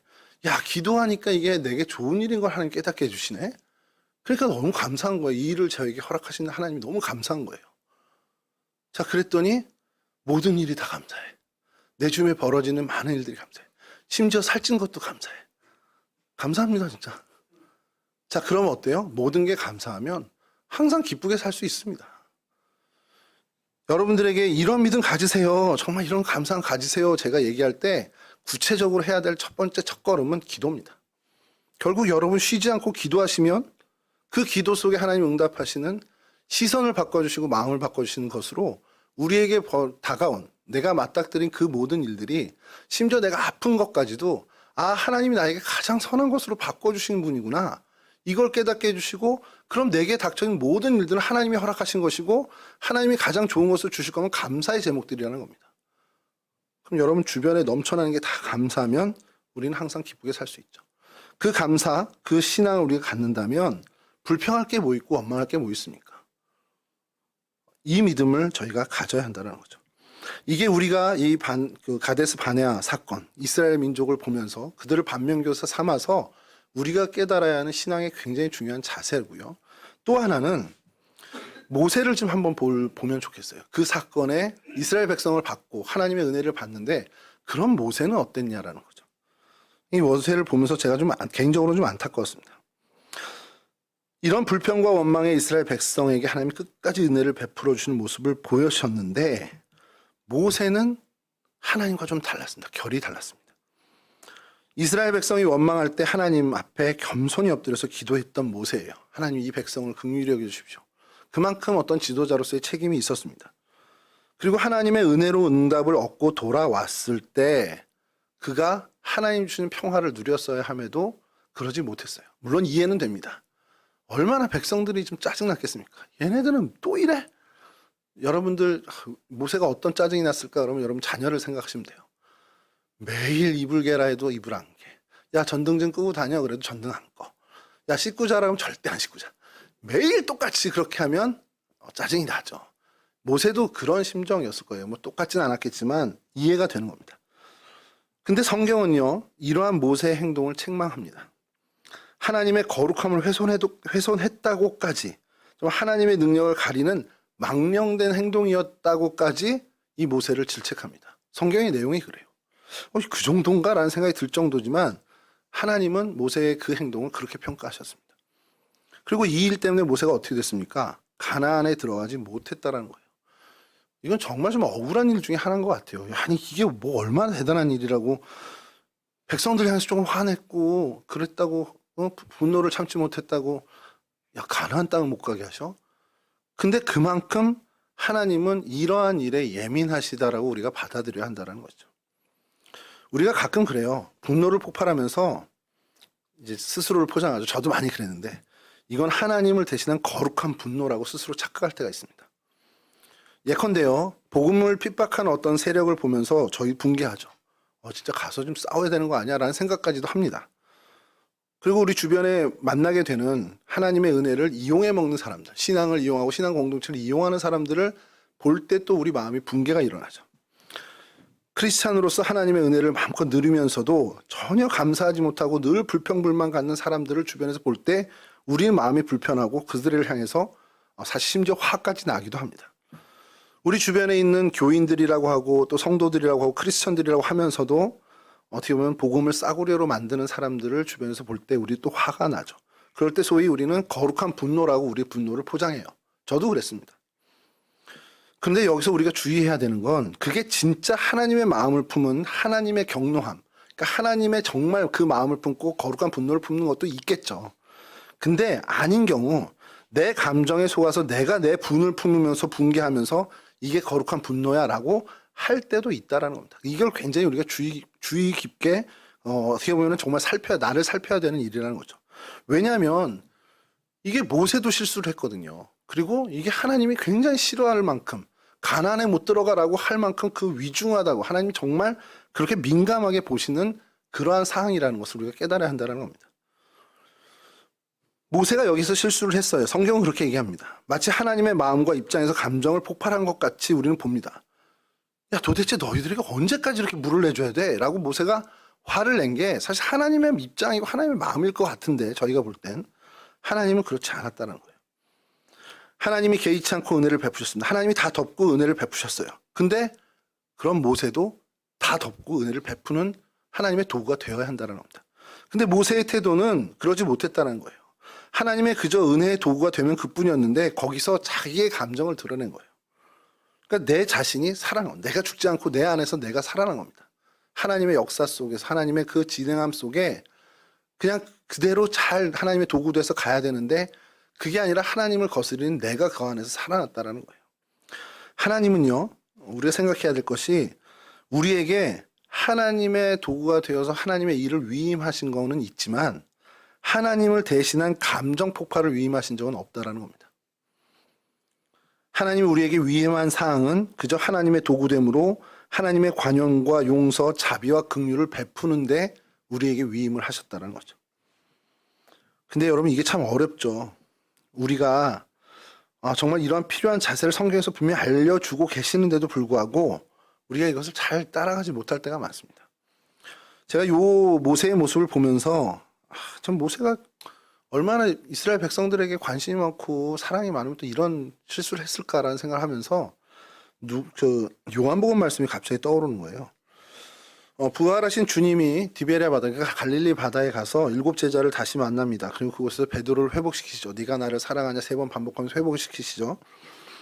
기도하니까 이게 내게 좋은 일인 걸 하나님 깨닫게 해주시네. 그러니까 너무 감사한 거예요. 이 일을 저에게 허락하시는 하나님이 너무 감사한 거예요. 자, 그랬더니 모든 일이 다 감사해. 내 주변에 벌어지는 많은 일들이 감사해. 심지어 살찐 것도 감사해. 감사합니다, 진짜. 자, 그럼 어때요? 모든 게 감사하면 항상 기쁘게 살 수 있습니다. 여러분들에게 이런 믿음 가지세요. 정말 이런 감사함 가지세요. 제가 얘기할 때 구체적으로 해야 될 첫 번째 첫걸음은 기도입니다. 결국 여러분 쉬지 않고 기도하시면 그 기도 속에 하나님 응답하시는 시선을 바꿔주시고 마음을 바꿔주시는 것으로 우리에게 다가온 내가 맞닥뜨린 그 모든 일들이 심지어 내가 아픈 것까지도 하나님이 나에게 가장 선한 것으로 바꿔주시는 분이구나. 이걸 깨닫게 해주시고 그럼 내게 닥쳐있는 모든 일들은 하나님이 허락하신 것이고 하나님이 가장 좋은 것을 주실 거면 감사의 제목들이라는 겁니다. 그럼 여러분 주변에 넘쳐나는 게 다 감사하면 우리는 항상 기쁘게 살 수 있죠. 그 감사, 그 신앙을 우리가 갖는다면 불평할 게 뭐 있고 원망할 게 뭐 있습니까? 이 믿음을 저희가 가져야 한다는 거죠. 이게 우리가 그 가데스 바네아 사건, 이스라엘 민족을 보면서 그들을 반면교사 삼아서 우리가 깨달아야 하는 신앙의 굉장히 중요한 자세고요. 또 하나는 모세를 좀 한번 보면 좋겠어요. 그 사건에 이스라엘 백성을 받고 하나님의 은혜를 받는데 그럼 모세는 어땠냐라는 거죠. 이 모세를 보면서 제가 좀 개인적으로 좀 안타까웠습니다. 이런 불평과 원망의 이스라엘 백성에게 하나님이 끝까지 은혜를 베풀어 주시는 모습을 보여주셨는데 모세는 하나님과 좀 달랐습니다. 결이 달랐습니다. 이스라엘 백성이 원망할 때 하나님 앞에 겸손히 엎드려서 기도했던 모세예요. 하나님 이 백성을 긍휼히 여겨주십시오. 그만큼 어떤 지도자로서의 책임이 있었습니다. 그리고 하나님의 은혜로 응답을 얻고 돌아왔을 때 그가 하나님 주시는 평화를 누렸어야 함에도 그러지 못했어요. 물론 이해는 됩니다. 얼마나 백성들이 좀 짜증났겠습니까? 얘네들은 또 이래? 여러분들 모세가 어떤 짜증이 났을까? 그러면 여러분 자녀를 생각하시면 돼요. 매일 이불 개라 해도 이불 안 개. 전등 좀 끄고 다녀 그래도 전등 안 꺼. 씻고 자라 하면 절대 안 씻고 자. 매일 똑같이 그렇게 하면 짜증이 나죠. 모세도 그런 심정이었을 거예요. 똑같진 않았겠지만 이해가 되는 겁니다. 근데 성경은요 이러한 모세의 행동을 책망합니다. 하나님의 거룩함을 훼손했다고까지 좀 하나님의 능력을 가리는 망령된 행동이었다고까지 이 모세를 질책합니다. 성경의 내용이 그래요. 그 정도인가라는 생각이 들 정도지만 하나님은 모세의 그 행동을 그렇게 평가하셨습니다. 그리고 이 일 때문에 모세가 어떻게 됐습니까? 가나안에 들어가지 못했다라는 거예요. 이건 정말 좀 억울한 일 중에 하나인 것 같아요. 아니 이게 뭐 얼마나 대단한 일이라고 백성들 향해서 조금 화냈고 그랬다고 분노를 참지 못했다고 야, 가나안 땅을 못 가게 하셔? 근데 그만큼 하나님은 이러한 일에 예민하시다라고 우리가 받아들여야 한다는 거죠. 우리가 가끔 그래요. 분노를 폭발하면서 이제 스스로를 포장하죠. 저도 많이 그랬는데 이건 하나님을 대신한 거룩한 분노라고 스스로 착각할 때가 있습니다. 예컨대요, 복음을 핍박한 어떤 세력을 보면서 저희 붕괴하죠. 진짜 가서 좀 싸워야 되는 거 아니야? 라는 생각까지도 합니다. 그리고 우리 주변에 만나게 되는 하나님의 은혜를 이용해 먹는 사람들, 신앙을 이용하고 신앙 공동체를 이용하는 사람들을 볼 때 또 우리 마음이 붕괴가 일어나죠. 크리스찬으로서 하나님의 은혜를 마음껏 누리면서도 전혀 감사하지 못하고 늘 불평불만 갖는 사람들을 주변에서 볼 때 우리의 마음이 불편하고 그들을 향해서 사실 심지어 화까지 나기도 합니다. 우리 주변에 있는 교인들이라고 하고 또 성도들이라고 하고 크리스천들이라고 하면서도 어떻게 보면 복음을 싸구려로 만드는 사람들을 주변에서 볼 때 우리 또 화가 나죠. 그럴 때 소위 우리는 거룩한 분노라고 우리 분노를 포장해요. 저도 그랬습니다. 그런데 여기서 우리가 주의해야 되는 건 그게 진짜 하나님의 마음을 품은 하나님의 경노함, 그러니까 하나님의 정말 그 마음을 품고 거룩한 분노를 품는 것도 있겠죠. 근데 아닌 경우 내 감정에 속아서 내가 내 분을 품으면서 붕괴하면서 이게 거룩한 분노야 라고 할 때도 있다라는 겁니다. 이걸 굉장히 우리가 주의 깊게 어떻게 보면 정말 나를 살펴야 되는 일이라는 거죠. 왜냐하면 이게 모세도 실수를 했거든요. 그리고 이게 하나님이 굉장히 싫어할 만큼 가나안에 못 들어가라고 할 만큼 그 위중하다고 하나님이 정말 그렇게 민감하게 보시는 그러한 사항이라는 것을 우리가 깨달아야 한다는 겁니다. 모세가 여기서 실수를 했어요. 성경은 그렇게 얘기합니다. 마치 하나님의 마음과 입장에서 감정을 폭발한 것 같이 우리는 봅니다. 야, 도대체 너희들에게 언제까지 이렇게 물을 내줘야 돼? 라고 모세가 화를 낸 게 사실 하나님의 입장이고 하나님의 마음일 것 같은데 저희가 볼 땐 하나님은 그렇지 않았다는 거예요. 하나님이 개의치 않고 은혜를 베푸셨습니다. 하나님이 다 덮고 은혜를 베푸셨어요. 근데 그럼 모세도 다 덮고 은혜를 베푸는 하나님의 도구가 되어야 한다는 겁니다. 근데 모세의 태도는 그러지 못했다는 거예요. 하나님의 그저 은혜의 도구가 되면 그뿐이었는데 거기서 자기의 감정을 드러낸 거예요. 그러니까 내 자신이 살아난 겁니다. 내가 죽지 않고 내 안에서 내가 살아난 겁니다. 하나님의 역사 속에서 하나님의 그 진행함 속에 그냥 그대로 잘 하나님의 도구 돼서 가야 되는데 그게 아니라 하나님을 거스리는 내가 그 안에서 살아났다라는 거예요. 하나님은요, 우리가 생각해야 될 것이 우리에게 하나님의 도구가 되어서 하나님의 일을 위임하신 거는 있지만 하나님을 대신한 감정 폭발을 위임하신 적은 없다라는 겁니다. 하나님이 우리에게 위임한 사항은 그저 하나님의 도구됨으로 하나님의 관용과 용서, 자비와 긍휼을 베푸는데 우리에게 위임을 하셨다는 거죠. 근데 여러분 이게 참 어렵죠. 우리가 정말 이러한 필요한 자세를 성경에서 분명히 알려주고 계시는데도 불구하고 우리가 이것을 잘 따라가지 못할 때가 많습니다. 제가 요 모세의 모습을 보면서 참 모세가 얼마나 이스라엘 백성들에게 관심이 많고 사랑이 많으면 또 이런 실수를 했을까라는 생각을 하면서 요한복음 말씀이 갑자기 떠오르는 거예요. 부활하신 주님이 디베랴 바다, 그러니까 갈릴리 바다에 가서 7 제자를 다시 만납니다. 그리고 그곳에서 베드로를 회복시키시죠. 네가 나를 사랑하냐 3번 반복하면서 회복시키시죠.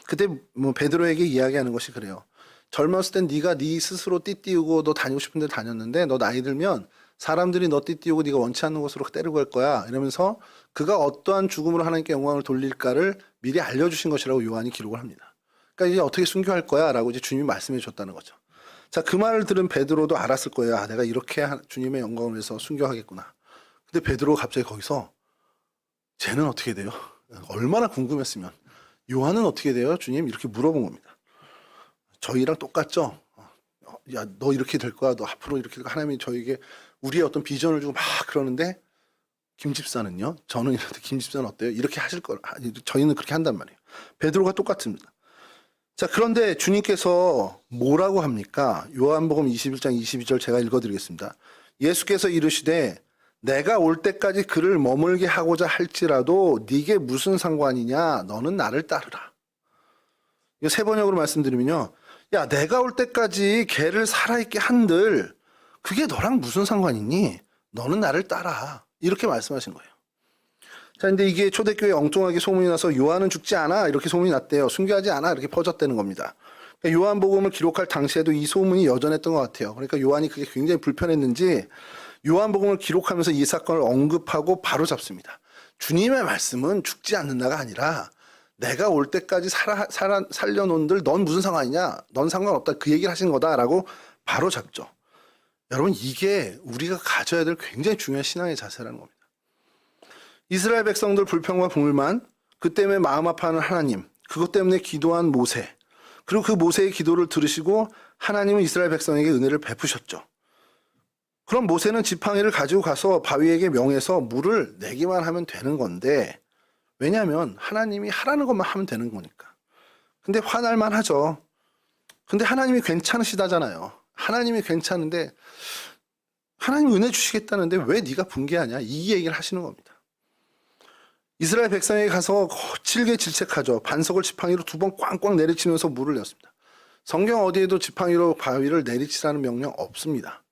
그때 베드로에게 이야기하는 것이 그래요. 젊었을 땐 네가 네 스스로 띠띠우고 너 다니고 싶은 데 다녔는데 너 나이 들면 사람들이 너 띠띠우고 네가 원치 않는 곳으로 때리고 갈 거야. 이러면서 그가 어떠한 죽음으로 하나님께 영광을 돌릴까를 미리 알려주신 것이라고 요한이 기록을 합니다. 그러니까 이제 어떻게 순교할 거야 라고 이제 주님이 말씀해 줬다는 거죠. 자, 그 말을 들은 베드로도 알았을 거예요. 내가 이렇게 주님의 영광을 위해서 순교하겠구나. 근데 베드로가 갑자기 거기서 쟤는 어떻게 돼요? 얼마나 궁금했으면. 요한은 어떻게 돼요? 주님 이렇게 물어본 겁니다. 저희랑 똑같죠? 야, 너 이렇게 될 거야. 너 앞으로 이렇게 하나님이 저에게 우리의 어떤 비전을 주고 막 그러는데 김 집사는요? 저는 이런데 김 집사는 어때요? 이렇게 하실 거라. 저희는 그렇게 한단 말이에요. 베드로가 똑같습니다. 자, 그런데 주님께서 뭐라고 합니까? 요한복음 21장 22절 제가 읽어드리겠습니다. 예수께서 이르시되 내가 올 때까지 그를 머물게 하고자 할지라도 네게 무슨 상관이냐? 너는 나를 따르라. 이거 세 번역으로 말씀드리면요. 야, 내가 올 때까지 걔를 살아있게 한들 그게 너랑 무슨 상관이니? 너는 나를 따라. 이렇게 말씀하신 거예요. 자, 근데 이게 초대교회에 엉뚱하게 소문이 나서 요한은 죽지 않아 이렇게 소문이 났대요. 순교하지 않아 이렇게 퍼졌다는 겁니다. 그러니까 요한복음을 기록할 당시에도 이 소문이 여전했던 것 같아요. 그러니까 요한이 그게 굉장히 불편했는지 요한복음을 기록하면서 이 사건을 언급하고 바로 잡습니다. 주님의 말씀은 죽지 않는다가 아니라 내가 올 때까지 살려놓은들 넌 무슨 상관이냐? 넌 상관없다. 그 얘기를 하신 거다라고 바로 잡죠. 여러분 이게 우리가 가져야 될 굉장히 중요한 신앙의 자세라는 겁니다. 이스라엘 백성들 불평과 불만, 그 때문에 마음 아파하는 하나님, 그것 때문에 기도한 모세, 그리고 그 모세의 기도를 들으시고 하나님은 이스라엘 백성에게 은혜를 베푸셨죠. 그럼 모세는 지팡이를 가지고 가서 바위에게 명해서 물을 내기만 하면 되는 건데, 왜냐하면 하나님이 하라는 것만 하면 되는 거니까. 근데 화날만 하죠. 근데 하나님이 괜찮으시다잖아요. 하나님이 괜찮은데 하나님 은혜 주시겠다는데 왜 네가 분개하냐? 이 얘기를 하시는 겁니다. 이스라엘 백성에게 가서 거칠게 질책하죠. 반석을 지팡이로 2번 꽝꽝 내리치면서 물을 냈습니다. 성경 어디에도 지팡이로 바위를 내리치라는 명령 없습니다.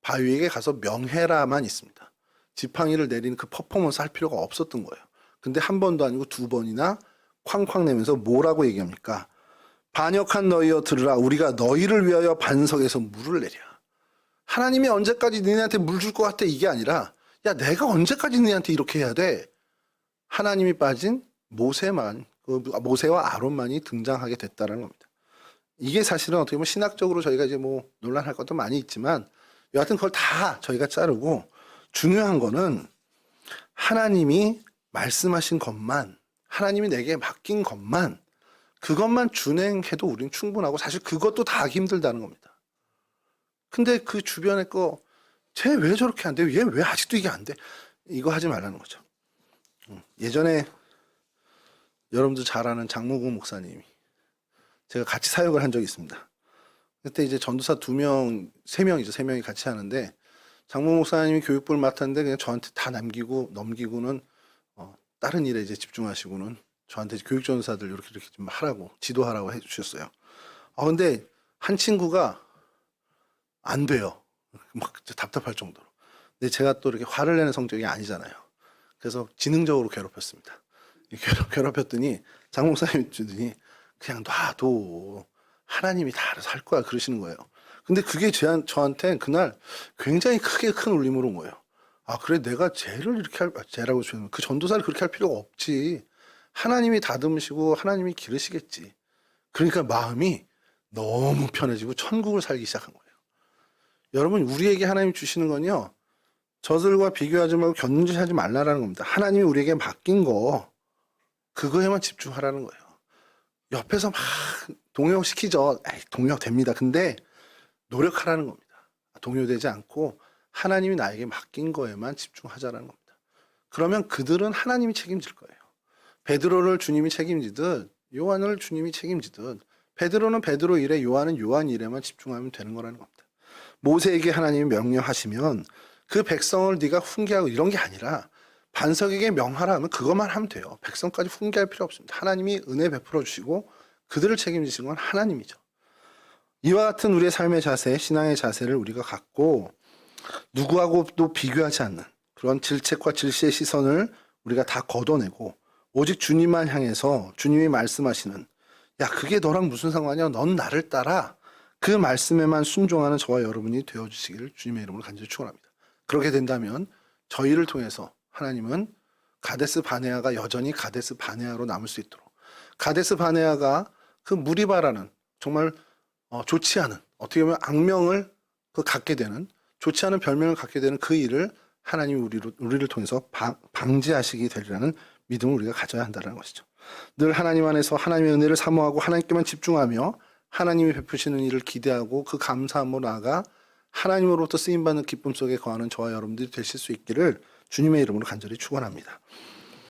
바위에게 가서 명해라만 있습니다. 지팡이를 내리는 그 퍼포먼스 할 필요가 없었던 거예요. 근데 한 번도 아니고 2번이나 쾅쾅 내면서 뭐라고 얘기합니까? 반역한 너희여 들으라. 우리가 너희를 위하여 반석에서 물을 내랴. 하나님이 언제까지 너희한테 물 줄 것 같아? 이게 아니라 야 내가 언제까지 너희한테 이렇게 해야 돼? 하나님이 빠진 모세와 아론만이 등장하게 됐다는 겁니다. 이게 사실은 어떻게 보면 신학적으로 저희가 이제 뭐 논란할 것도 많이 있지만 여하튼 그걸 다 저희가 자르고 중요한 거는 하나님이 말씀하신 것만, 하나님이 내게 맡긴 것만, 그것만 준행해도 우리는 충분하고 사실 그것도 다 하기 힘들다는 겁니다. 근데 그 주변에 쟤 왜 저렇게 안 돼? 얘 왜 아직도 이게 안 돼? 이거 하지 말라는 거죠. 예전에 여러분들 잘 아는 장모국 목사님이 제가 같이 사역을 한 적이 있습니다. 그때 이제 전도사 2명, 3명이죠. 3명이 같이 하는데 장모 목사님이 교육부를 맡았는데 그냥 저한테 다 넘기고는 다른 일에 이제 집중하시고는 저한테 교육전도사들 이렇게 좀 하라고 지도하라고 해주셨어요. 근데 한 친구가 안 돼요. 막 답답할 정도로. 근데 제가 또 이렇게 화를 내는 성격이 아니잖아요. 그래서 지능적으로 괴롭혔습니다. 괴롭혔더니 장 목사님이 주더니 그냥 놔둬. 하나님이 다 알아서 할 거야. 그러시는 거예요. 근데 그게 저한테 그날 굉장히 크게 큰 울림으로 온 거예요. 그래 내가 쟤를 이렇게 쟤라고 주면 그 전도사를 그렇게 할 필요가 없지. 하나님이 다듬으시고 하나님이 기르시겠지. 그러니까 마음이 너무 편해지고 천국을 살기 시작한 거예요. 여러분 우리에게 하나님이 주시는 건요. 저들과 비교하지 말고 견지하지 말라라는 겁니다. 하나님이 우리에게 맡긴 거 그거에만 집중하라는 거예요. 옆에서 막 동요시키죠. 동요됩니다. 근데 노력하라는 겁니다. 동요되지 않고 하나님이 나에게 맡긴 거에만 집중하자라는 겁니다. 그러면 그들은 하나님이 책임질 거예요. 베드로를 주님이 책임지듯 요한을 주님이 책임지듯 베드로는 베드로 일에 요한은 요한 일에만 집중하면 되는 거라는 겁니다. 모세에게 하나님이 명령하시면 그 백성을 네가 훈계하고 이런 게 아니라 반석에게 명하라 하면 그것만 하면 돼요. 백성까지 훈계할 필요 없습니다. 하나님이 은혜 베풀어 주시고 그들을 책임지시는 건 하나님이죠. 이와 같은 우리의 삶의 자세, 신앙의 자세를 우리가 갖고 누구하고도 비교하지 않는 그런 질책과 질시의 시선을 우리가 다 걷어내고 오직 주님만 향해서 주님이 말씀하시는 야 그게 너랑 무슨 상관이야? 넌 나를 따라 그 말씀에만 순종하는 저와 여러분이 되어주시기를 주님의 이름으로 간절히 축원합니다. 그렇게 된다면 저희를 통해서 하나님은 가데스 바네아가 여전히 가데스 바네아로 남을 수 있도록 가데스 바네아가 그 무리바라는 정말 좋지 않은 어떻게 보면 악명을 갖게 되는 좋지 않은 별명을 갖게 되는 그 일을 하나님이 우리를 통해서 방지하시게 되리라는 믿음을 우리가 가져야 한다는 것이죠. 늘 하나님 안에서 하나님의 은혜를 사모하고 하나님께만 집중하며 하나님이 베푸시는 일을 기대하고 그 감사함으로 나아가 하나님으로부터 쓰임받는 기쁨 속에 거하는 저와 여러분들이 되실 수 있기를 주님의 이름으로 간절히 축원합니다.